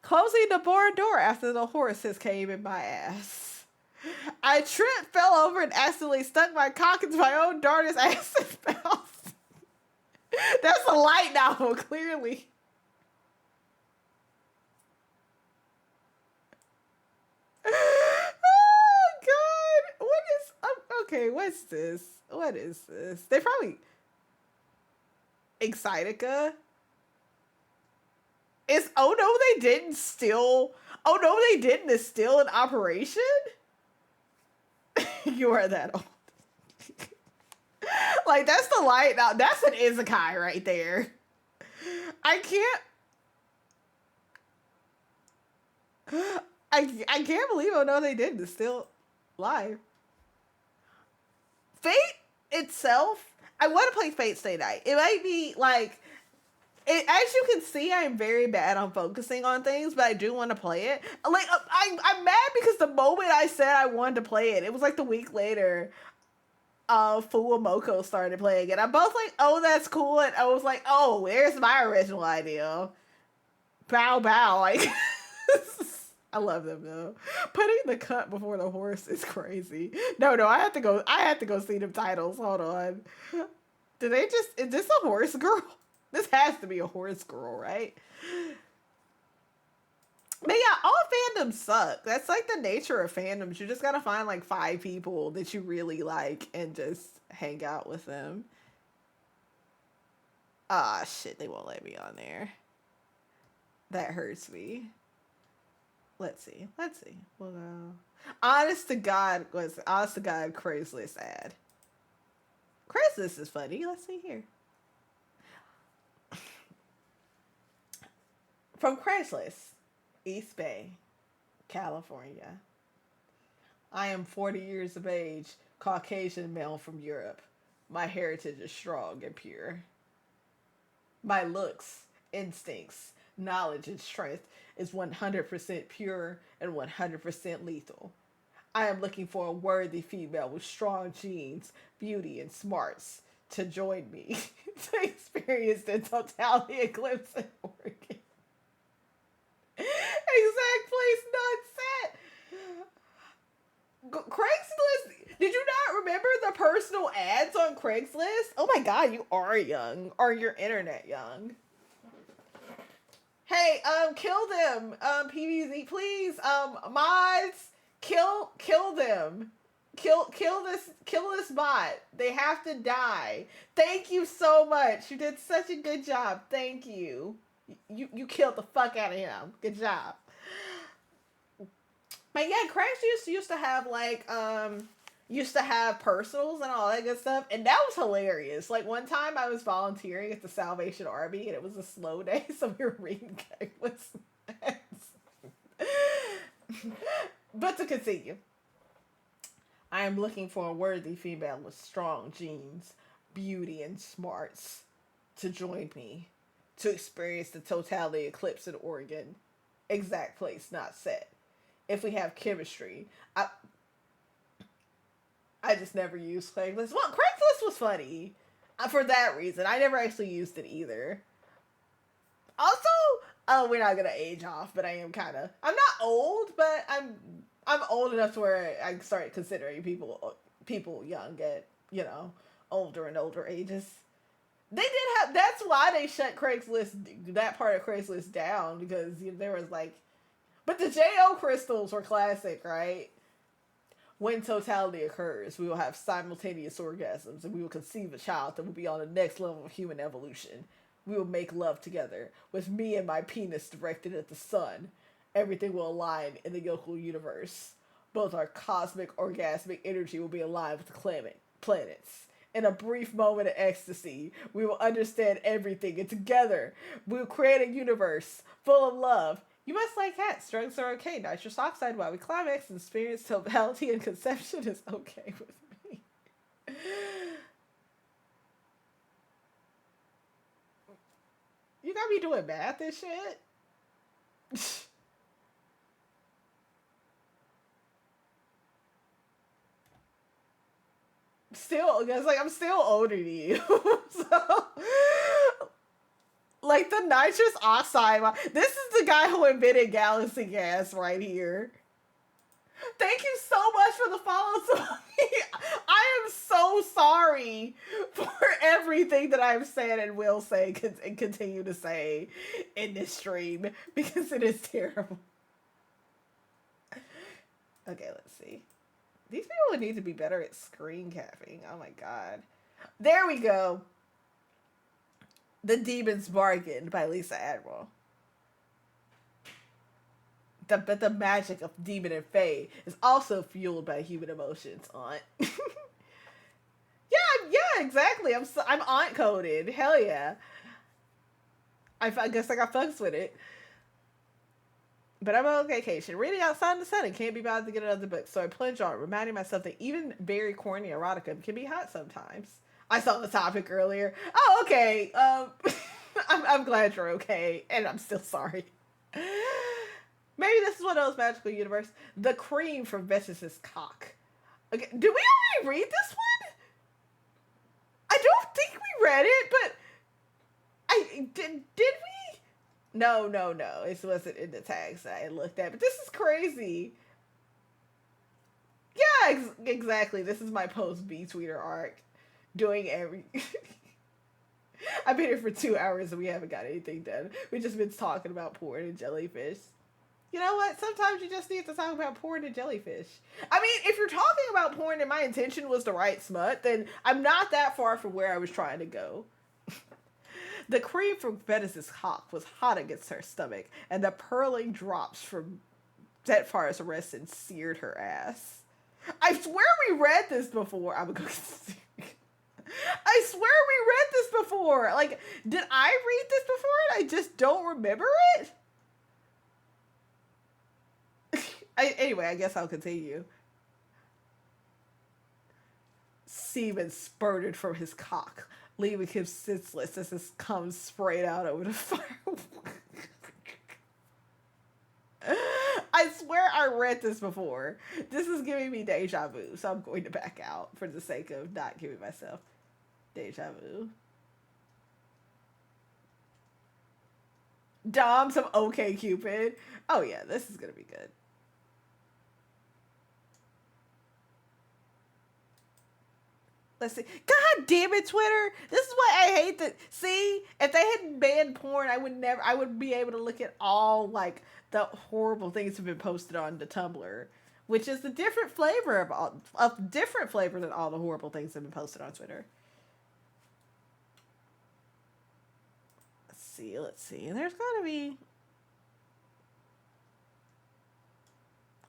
closing the barn door after the horses came in my ass. I tripped, fell over, and accidentally stuck my cock into my own daughter's ass and mouth. That's a light novel, clearly. Oh God! What is okay? What's this? What is this? They probably Excitica. Is oh no they didn't still? Oh no they didn't is still in operation. You are that old. Like that's the light now. That's an isekai right there. I can't. I can't believe I know they did. It's still live. Fate itself, I want to play Fate Stay Night. It might be like it, as you can see, I'm very bad on focusing on things, but I do want to play it. Like I'm mad because the moment I said I wanted to play it, it was like the week later. Fuwamoko started playing it. I'm both like, oh, that's cool, and I was like, oh, where's my original idea? Bow bow, like. I love them though. Putting the cut before the horse is crazy. No, I have to go. I have to go see them titles. Hold on. Did they just? Is this a horse girl? This has to be a horse girl, right? But yeah, all fandoms suck. That's like the nature of fandoms. You just gotta find like 5 people that you really like and just hang out with them. Ah, shit, they won't let me on there. That hurts me. Let's see. We'll go. Honest to God, Craigslist ad. Craigslist is funny. Let's see here. From Craigslist, East Bay, California. I am 40 years of age, Caucasian male from Europe. My heritage is strong and pure. My looks, instincts, knowledge, and strength is 100% pure and 100% lethal. I am looking for a worthy female with strong genes, beauty, and smarts to join me to experience the totality eclipse in Oregon. Exact place not set. Craigslist. Did you not remember the personal ads on Craigslist? Oh my god, you are young. Or your internet young. Hey, kill them. PVZ, please. Mods, kill them. Kill this bot. They have to die. Thank you so much. You did such a good job. Thank you. You killed the fuck out of him. Good job. But yeah, Craigslist used to have like personals and all that good stuff, and that was hilarious. Like one time I was volunteering at the Salvation Army and it was a slow day, so we were reading Craigslist ads. But to continue, I am looking for a worthy female with strong genes, beauty, and smarts to join me to experience the totality eclipse in Oregon. Exact place not set. If we have chemistry, I just never used Craigslist. Well, Craigslist was funny for that reason. I never actually used it either. Also, we're not gonna age off, but I am kind of. I'm not old, but I'm old enough to where I started considering people young at older and older ages. They did have. That's why they shut Craigslist, that part of Craigslist down, because there was like, but the JO crystals were classic, right? When totality occurs, we will have simultaneous orgasms, and we will conceive a child that will be on the next level of human evolution. We will make love together, with me and my penis directed at the sun. Everything will align in the Yokel universe. Both our cosmic orgasmic energy will be aligned with the planets. In a brief moment of ecstasy, we will understand everything, and together, we will create a universe full of love. You must like cats. Drugs are okay. Nitrous oxide while we climax and experience totality and conception is okay with me. You got me doing math and shit? Still, because like I'm still older than you. So like the nitrous oxide. This is the guy who invented galaxy gas right here. Thank you so much for the follow. I am so sorry for everything that I've said and will say and continue to say in this stream, because it is terrible. Okay, let's see. These people would need to be better at screen capping. Oh my god. There we go. The Demon's Bargain by Lisa Admiral. But the magic of demon and fae is also fueled by human emotions, aunt. Yeah, exactly. I'm aunt coded. Hell yeah. I guess I got fucks with it. But I'm on vacation, reading outside in the sun and can't be bothered to get another book. So I plunge on, reminding myself that even very corny erotica can be hot sometimes. I saw the topic earlier. Oh, okay. I'm glad you're okay, and I'm still sorry. Maybe this is one of those magical universe. The cream from Vesis's cock. Okay, did we already read this one? I don't think we read it, but I did. Did we? No, no, no. It wasn't in the tags that I looked at. But this is crazy. Yeah, exactly. This is my post B tweeter arc. Doing every. I've been here for 2 hours and we haven't got anything done. We just been talking about porn and jellyfish. You know what? Sometimes you just need to talk about porn and jellyfish. I mean, if you're talking about porn and my intention was to write smut, then I'm not that far from where I was trying to go. The cream from Venus's cock was hot against her stomach, and the purling drops from Zetfar's arrested seared her ass. I swear we read this before. I'm gonna go. I swear we read this before. Like, did I read this before and I just don't remember it? Anyway, I guess I'll continue. Semen spurted from his cock, leaving him senseless as his cum sprayed out over the fire. I swear I read this before. This is giving me deja vu, so I'm going to back out for the sake of not giving myself deja vu. Dom, some OK Cupid. Oh yeah, this is gonna be good. Let's see. God damn it, Twitter! This is why I hate that. See, if they hadn't banned porn, I would be able to look at all like the horrible things that have been posted on the Tumblr, which is a different flavor a different flavor than all the horrible things that have been posted on Twitter. Let's see. And there's gotta be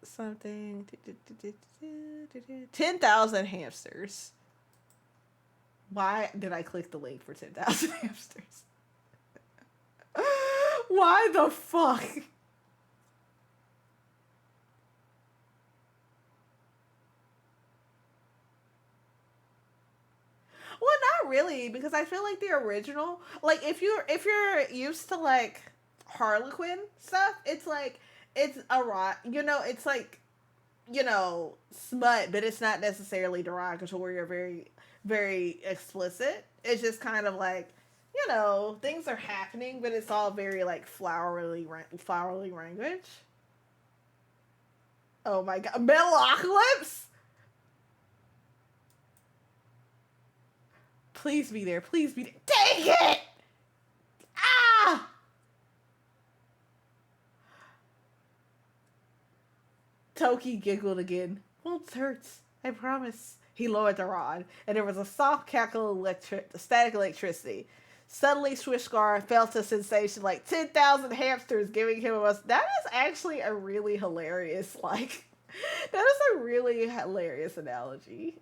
something. 10,000 hamsters. Why did I click the link for 10,000 hamsters? Why the fuck? Well, not really, because I feel like the original, like if you're used to like Harlequin stuff, it's like it's a rock, it's like smut, but it's not necessarily derogatory or very very explicit. It's just kind of like things are happening, but it's all very like flowery language. Oh my god, Metalocalypse! Please be there. Please be there. Dang it! Ah! Toki giggled again. Won't hurts. I promise. He lowered the rod, and there was a soft cackle of static electricity. Suddenly, Swishgar felt a sensation like 10,000 hamsters giving him a buzz. That is actually a really hilarious, that is a really hilarious analogy.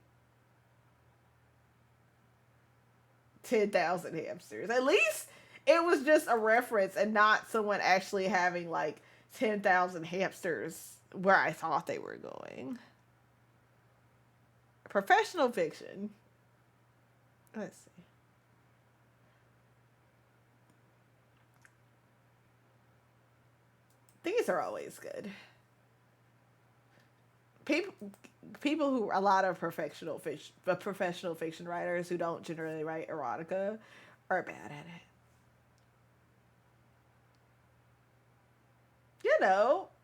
10,000 hamsters. At least it was just a reference and not someone actually having like 10,000 hamsters where I thought they were going. Professional fiction. Let's see. These are always good. People who a lot of professional fiction writers who don't generally write erotica are bad at it.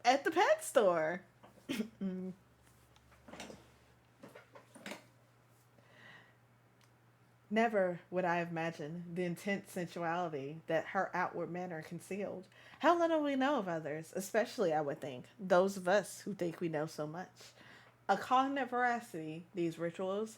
At the pet store. Never would I have imagined the intense sensuality that her outward manner concealed. How little we know of others, especially, I would think, those of us who think we know so much. A cognate veracity, these rituals,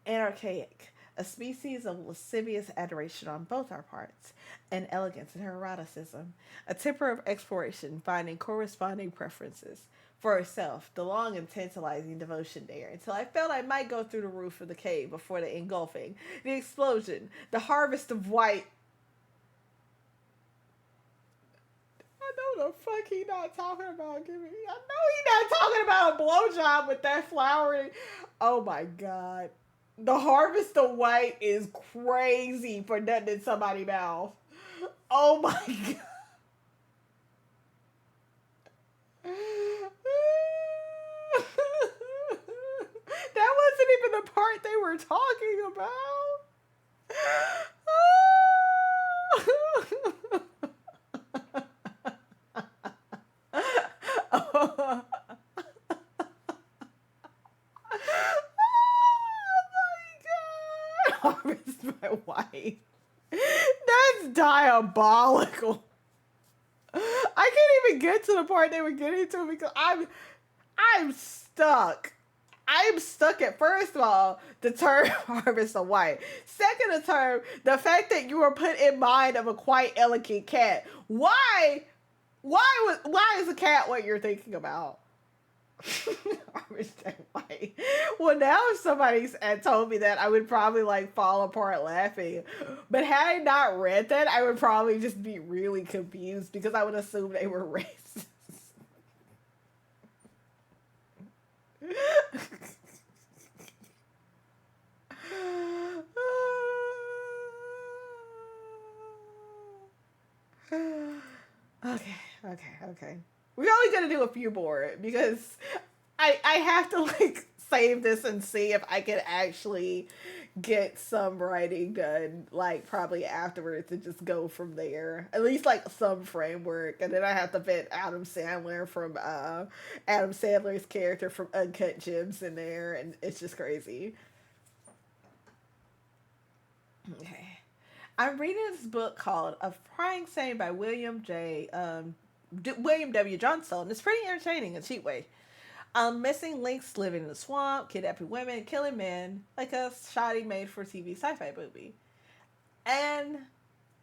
and archaic, a species of lascivious adoration on both our parts, and elegance in her eroticism, a temper of exploration finding corresponding preferences. For herself, the long and tantalizing devotion there, until I felt I might go through the roof of the cave before the engulfing, the explosion, the harvest of white know the fuck he not talking about. Give me. I know he not talking about a blowjob with that flowering. Oh my god. The harvest of white is crazy for nothing in somebody's mouth. Oh my god. That wasn't even the part they were talking about. Oh my god! Harvest my wife. That's diabolical. I can't even get to the part they were getting to because I'm stuck. I'm stuck at, first of all, the term harvest of white. Second of term, the fact that you were put in mind of a quite elegant cat. Why is a cat what you're thinking about? Harvest that white. Well, now if somebody had told me that, I would probably like fall apart laughing. But had I not read that, I would probably just be really confused because I would assume they were racist. Okay. We're only gonna do a few more because I have to like save this and see if I can actually get some writing done, like probably afterwards, and just go from there. At least like some framework, and then I have to fit Adam Sandler's character from Uncut Gems in there, and it's just crazy. Okay. I'm reading this book called A Crying Shame by William W. Johnstone. It's pretty entertaining in a cheap way. Missing links living in the swamp, kidnapping women, killing men, like a shoddy made for TV sci-fi movie. And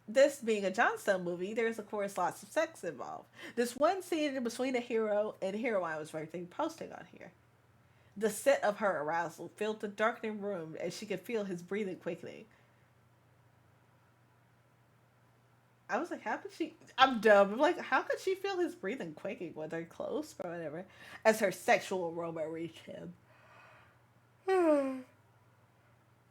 this being a Johnstone movie, there's of course lots of sex involved. This one scene between a hero and heroine was worth posting on here. The scent of her arousal filled the darkening room as she could feel his breathing quickening. I was like, how could she? I'm dumb. I'm like, how could she feel his breathing quaking when they're close or whatever? As her sexual aroma reached him.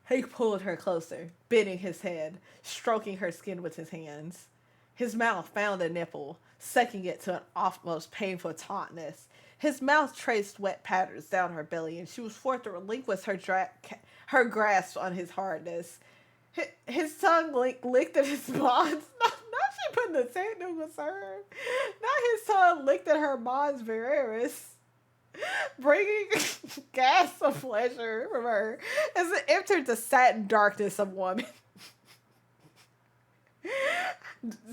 He pulled her closer, bending his head, stroking her skin with his hands. His mouth found a nipple, sucking it to an almost painful tautness. His mouth traced wet patterns down her belly, and she was forced to relinquish her grasp on his hardness. His tongue licked at his bonds. Not she putting the technical term. Not his tongue licked at her mons veneris, bringing gasps of pleasure from her as it entered the satin darkness of woman.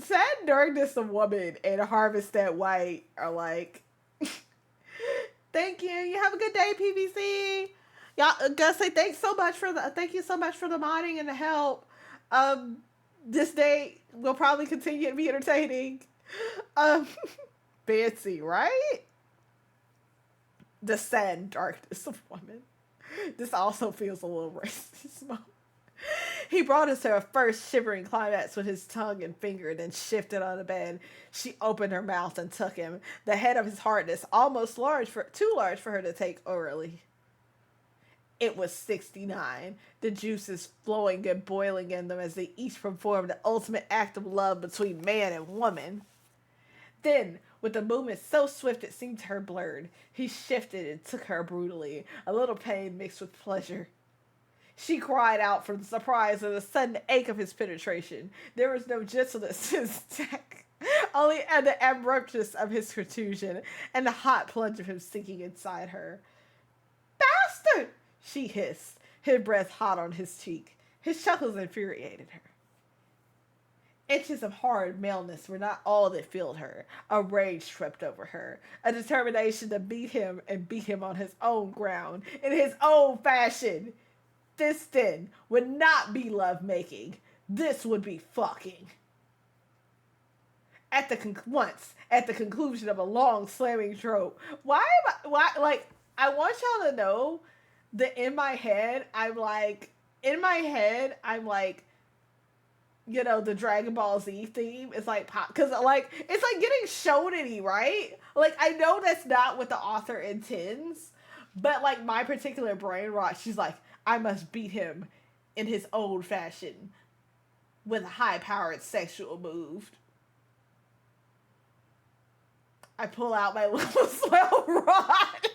Satin darkness of woman and Harvest That White are like, thank you. You have a good day, PVC. Y'all gotta say thank you so much for the modding and the help. This day will probably continue to be entertaining. Fancy, right? The sad darkness of woman. This also feels a little racist. He brought us to her first shivering climax with his tongue and finger, then shifted on the bed. She opened her mouth and took him, the head of his hardness almost too large for her to take orally. It was 69, the juices flowing and boiling in them as they each performed the ultimate act of love between man and woman. Then, with a movement so swift it seemed to her blurred, he shifted and took her brutally, a little pain mixed with pleasure. She cried out from the surprise and the sudden ache of his penetration. There was no gentleness in his attack, only the abruptness of his contusion and the hot plunge of him sinking inside her. Bastard! She hissed, his breath hot on his cheek. His chuckles infuriated her. Inches of hard maleness were not all that filled her. A rage swept over her, a determination to beat him and beat him on his own ground, in his own fashion. This, then, would not be lovemaking. This would be fucking. At the conclusion of a long slamming trope. I want y'all to know that in my head, I'm like, you know, the Dragon Ball Z theme is like pop, because like it's like getting shonen-y, right? Like I know that's not what the author intends, but like my particular brain rot, she's like, I must beat him in his old fashion with a high powered sexual move. I pull out my little swell rod.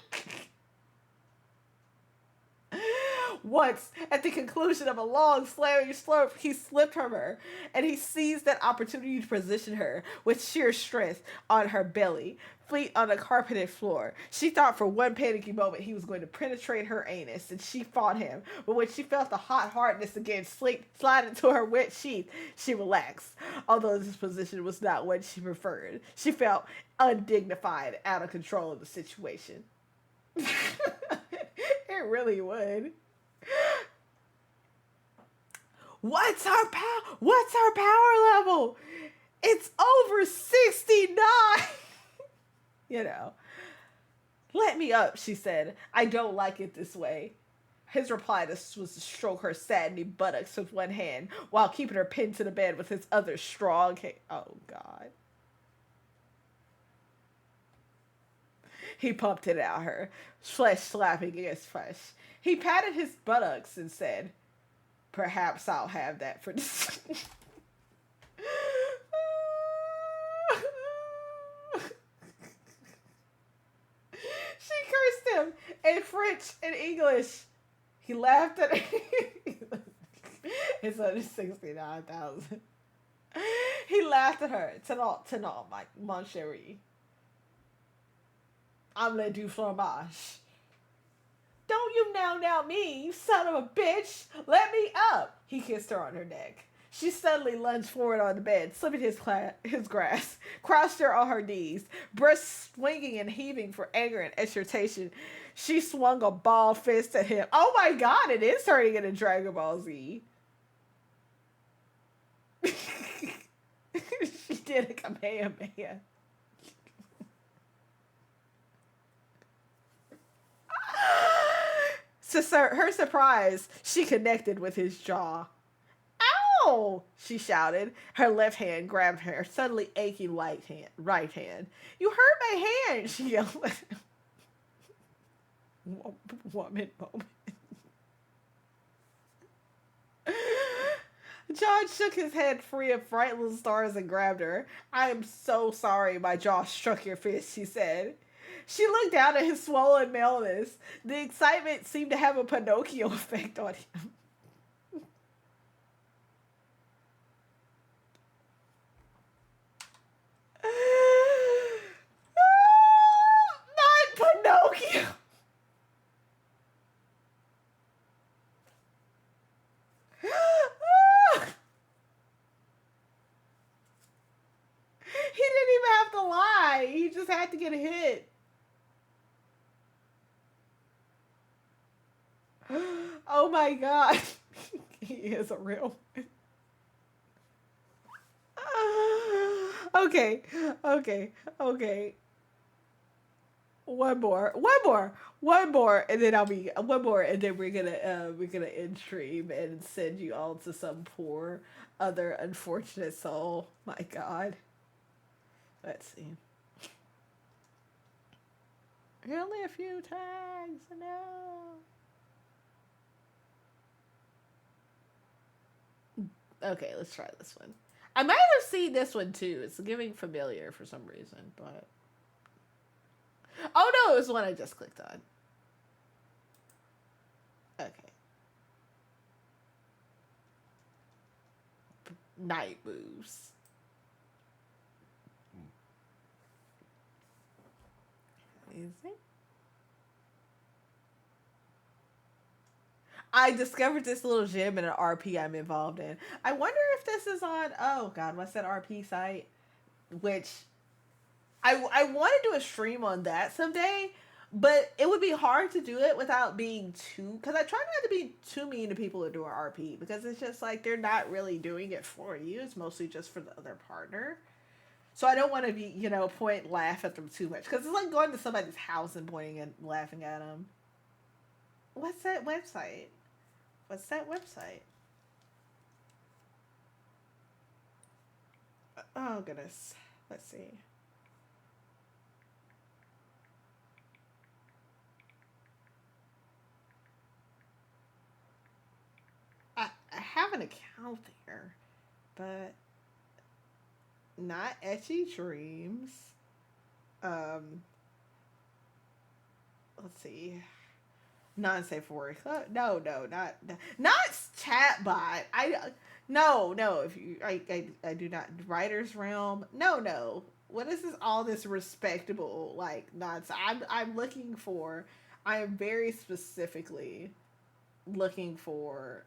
Once, at the conclusion of a long, slamming slurp, he slipped from her, and he seized that opportunity to position her with sheer strength on her belly, feet on the carpeted floor. She thought for one panicky moment he was going to penetrate her anus, and she fought him. But when she felt the hot hardness again slide into her wet sheath, she relaxed. Although this position was not what she preferred, she felt undignified, out of control of the situation. It really would. What's our power level? It's over 69. You know. Let me up, she said. I don't like it this way. His reply was to stroke her saddening buttocks with one hand while keeping her pinned to the bed with his other strong hand. Oh, God. He pumped it at her, flesh slapping against flesh. He patted his buttocks and said, perhaps I'll have that for this. She cursed him in French and English. He laughed at her. It's only 69,000. He laughed at her. Tenant, mon chéri. Omelette du fromage. Don't you now me, you son of a bitch. Let me up. He kissed her on her neck. She suddenly lunged forward on the bed, slipping his grasp, crouched her on her knees, breasts swinging and heaving for anger and exultation. She swung a ball fist at him. Oh my God, it is turning into Dragon Ball Z. She did a Kamehameha. To her surprise, she connected with his jaw. Ow! She shouted. Her left hand grabbed her suddenly aching right hand. You hurt my hand, she yelled at him. Woman moment. John shook his head free of bright little stars and grabbed her. I am so sorry my jaw struck your fist, she said. She looked down at his swollen maleness. The excitement seemed to have a Pinocchio effect on him. Not Pinocchio. He didn't even have to lie. He just had to get hit. Oh my God. He is a real one. Okay. One more, and then we're gonna end stream and send you all to some poor other unfortunate soul. My God. Let's see. Only a few tags, no. Okay, let's try this one. I might have seen this one too. It's giving familiar for some reason, but... Oh no, it was the one I just clicked on. Okay. Night moves. Is it? I discovered this little gem in an RP I'm involved in. I wonder if this is on... Oh, God, what's that RP site? Which... I want to do a stream on that someday, but it would be hard to do it without being too... Because I try not to be too mean to people who do RP, because it's just like they're not really doing it for you. It's mostly just for the other partner. So I don't want to be, laugh at them too much. Because it's like going to somebody's house and pointing and laughing at them. What's that website? Oh goodness. Let's see. I have an account there, but not Etchy Dreams. Um, let's see. Non-safe for work. No, no, not chatbot. No. If you, I do not. Writer's Realm. No. What is this? All this respectable like nonsense. I'm looking for. I am very specifically looking for.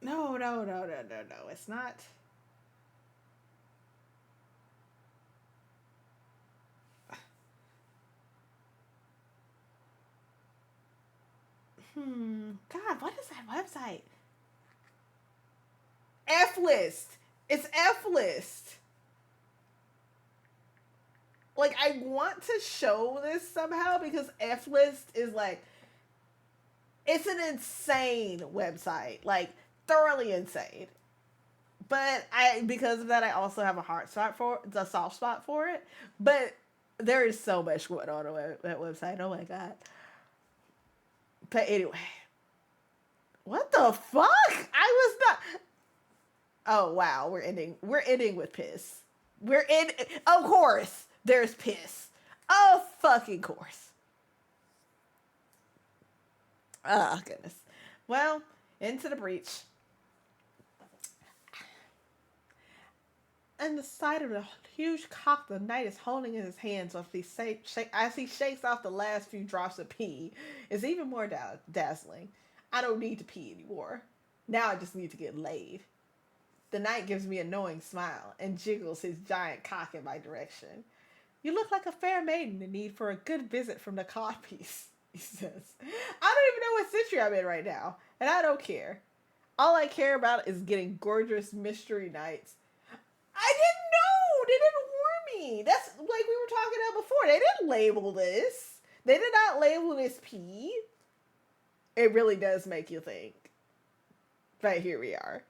No. It's not. God, what is that website? F list. It's F list. Like I want to show this somehow because F list is like it's an insane website, like thoroughly insane. But I because of that I also have a hard spot for the soft spot for it. But there is so much going on that website. Oh my god. But anyway, what the fuck? I was not. Oh wow, we're ending. We're ending with piss. We're in. Of course, there's piss. Of fucking course. Oh goodness. Well, into the breach. And the sight of the huge cock the knight is holding in his hands as he shakes off the last few drops of pee is even more dazzling. I don't need to pee anymore. Now I just need to get laid. The knight gives me a knowing smile and jiggles his giant cock in my direction. You look like a fair maiden in need for a good visit from the codpiece, he says. I don't even know what century I'm in right now, and I don't care. All I care about is getting gorgeous mystery nights. I didn't know. They didn't warn me. That's like we were talking about before. They didn't label this. They did not label this P. It really does make you think. But here we are.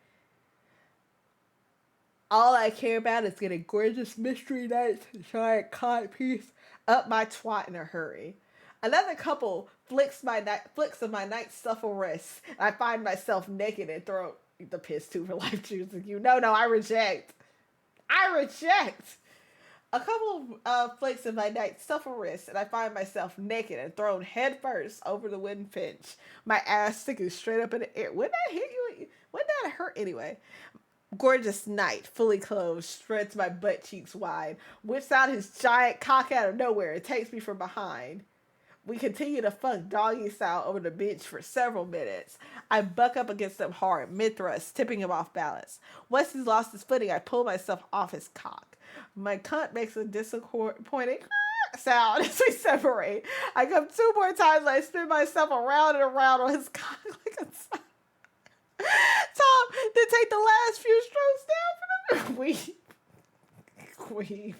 All I care about is getting gorgeous mystery nights and giant cod piece up my twat in a hurry. Another couple flicks of my night suffer wrists. I find myself naked and throw the piss too for life choosing you. No, I reject. I reject. A couple of flicks of my night suffer wrists, and I find myself naked and thrown headfirst over the wooden bench. My ass sticking straight up in the air. Wouldn't that hit you? Wouldn't that hurt anyway? Gorgeous knight, fully clothed, spreads my butt cheeks wide, whips out his giant cock out of nowhere, and takes me from behind. We continue to fuck doggy style over the bench for several minutes. I buck up against him hard, mid-thrust, tipping him off balance. Once he's lost his footing, I pull myself off his cock. My cunt makes a disappointing sound as we separate. I come two more times and I spin myself around and around on his cock like a Tom, then take the last few strokes down for the queen.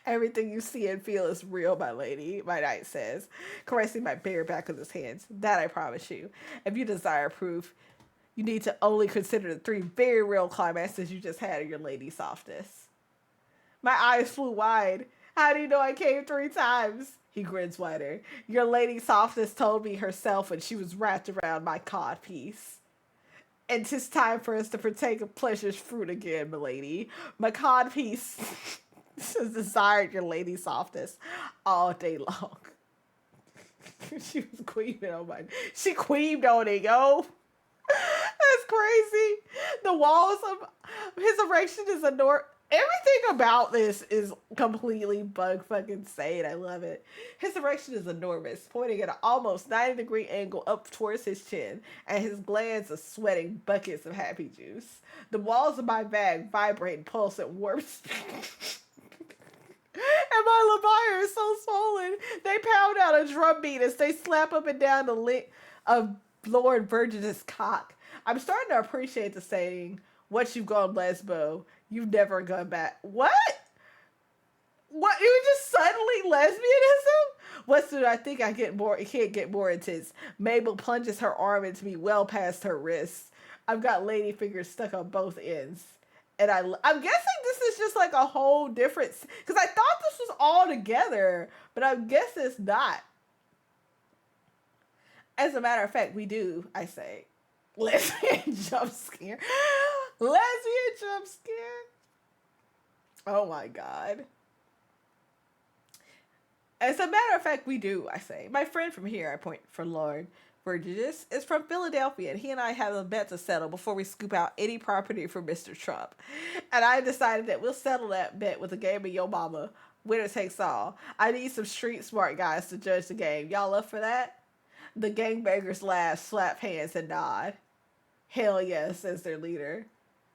Everything you see and feel is real, my lady, my knight says, caressing my bare back with his hands. That I promise you. If you desire proof, you need to only consider the 3 very real climaxes you just had of your lady softness. My eyes flew wide. How do you know I came 3 times? He grins wider. Your lady softness told me herself when she was wrapped around my cod piece. And 'tis time for us to partake of pleasure's fruit again, milady. My cod piece has desired your lady softness all day long. She was queefing on my... She queefed on it, yo. That's crazy. The walls of his erection is enormous. Everything about this is completely bug fucking insane. I love it. His erection is enormous, pointing at an almost 90-degree angle up towards his chin, and his glands are sweating buckets of happy juice. The walls of my bag vibrate, pulse at warp speed. And my labia is so swollen. They pound out a drum beat as they slap up and down the length of Lord Virgin's cock. I'm starting to appreciate the saying, Once you've gone lesbo, you've never gone back. What? What? You just suddenly lesbianism? What soon I think I get more? It can't get more intense. Mabel plunges her arm into me well past her wrists. I've got lady fingers stuck on both ends. And I'm guessing this is just like a whole different, because I thought this was all together, but I guess it's not. As a matter of fact, we do, I say. Lesbian jump scare. Lesbian jump scare. Oh my god. As a matter of fact, we do, I say. My friend from here, I point for Lord Burgess, is from Philadelphia, and he and I have a bet to settle before we scoop out any property for Mr. Trump. And I decided that we'll settle that bet with a game of Yo Mama. Winner takes all. I need some street smart guys to judge the game. Y'all up for that? The gangbangers laugh, slap hands, and nod. Hell yes, says their leader.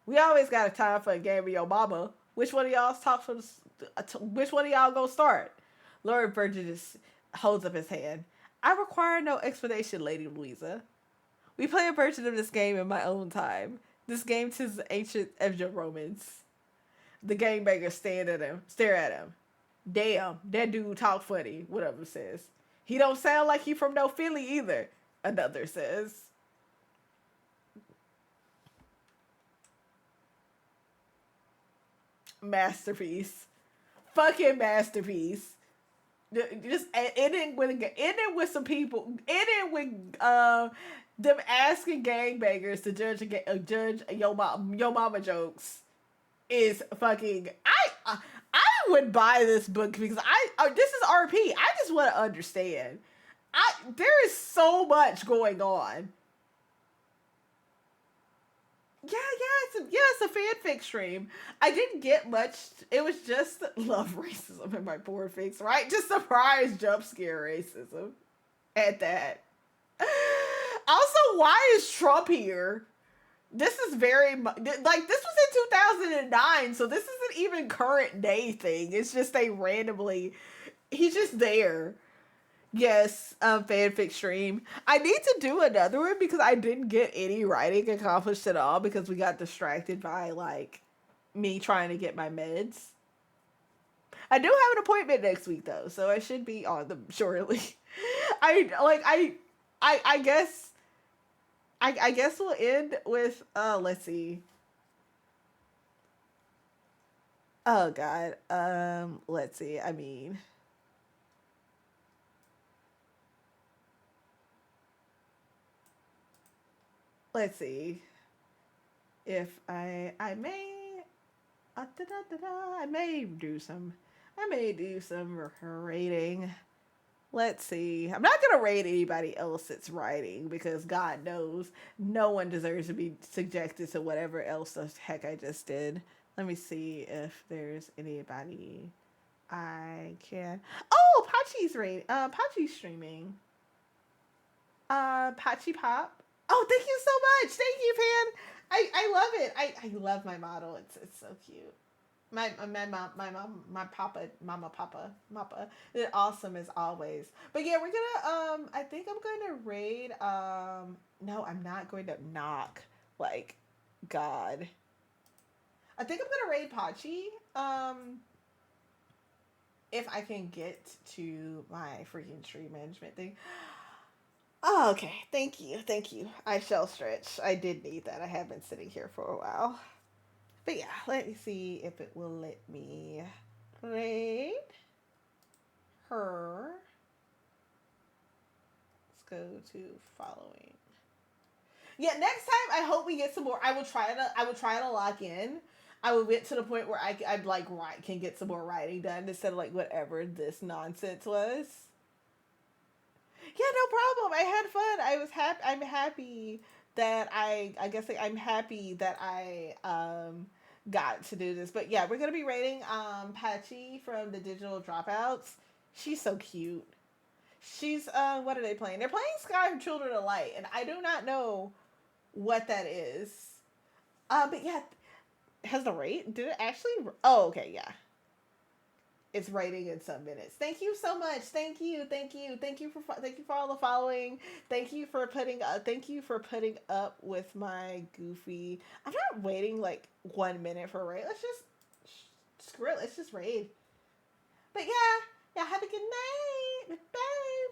We always got a time for a game of Yo Mama. Which one of y'all talk for? Which one of y'all gonna start? Lord Burgess holds up his hand. I require no explanation, Lady Louisa. We play a version of this game in my own time. This game tis ancient as your Romans. The gangbangers stare at him. Damn, that dude talk funny, one of them says. He don't sound like he from no Philly either, another says. Masterpiece. Fucking masterpiece. Just ending with some people, ending with them asking gangbangers to judge yo mama jokes is fucking. I would buy this book because this is RP. I just want to understand. There is so much going on. It's a fanfic stream. I didn't get much. It was just love racism in my poor fix, right? Just surprise jump scare racism at that. Also, why is Trump here? This is very like this was in 2009, so this isn't even current day thing. It's just he's just there. Yes, fanfic stream. I need to do another one because I didn't get any writing accomplished at all because we got distracted by like me trying to get my meds. I do have an appointment next week though, so I should be on them shortly. I guess we'll end with let's see. Oh god. Let's see. I mean, let's see if I may do some rating. Let's see. I'm not gonna rate anybody else that's writing because God knows no one deserves to be subjected to whatever else the heck I just did. Let me see if there's anybody I can. Oh, Pachi's rating. Pachi's streaming. Pachi Pop. Oh, thank you so much. Thank you, Pan. I love it. I love my model. It's so cute. My mom, my papa, mama. They're awesome as always. But yeah, we're gonna I think I'm going to raid no, I'm not going to knock like God. I think I'm gonna raid Pachi. If I can get to my freaking tree management thing. Oh, okay. Thank you. I shall stretch. I did need that. I have been sitting here for a while. But yeah, let me see if it will let me raid her. Let's go to following. Yeah, next time I hope we get some more. I will try to lock in. I will get to the point where I'd like can get some more writing done instead of like whatever this nonsense was. Yeah, no problem. I had fun. I was happy. I'm happy that I'm happy that I got to do this. But yeah, we're gonna be rating Patchy from the Digital Dropouts. She's so cute. She's what are they playing? They're playing Sky from Children of Light, and I do not know what that is. But yeah, has the rate? Did it actually? Oh, okay, yeah. it's writing in some minutes. Thank you so much. Thank you for all the following. Thank you for putting up with my goofy. I'm not waiting like 1 minute for raid. Let's just screw it. Let's just raid. But yeah, have a good night. Bye.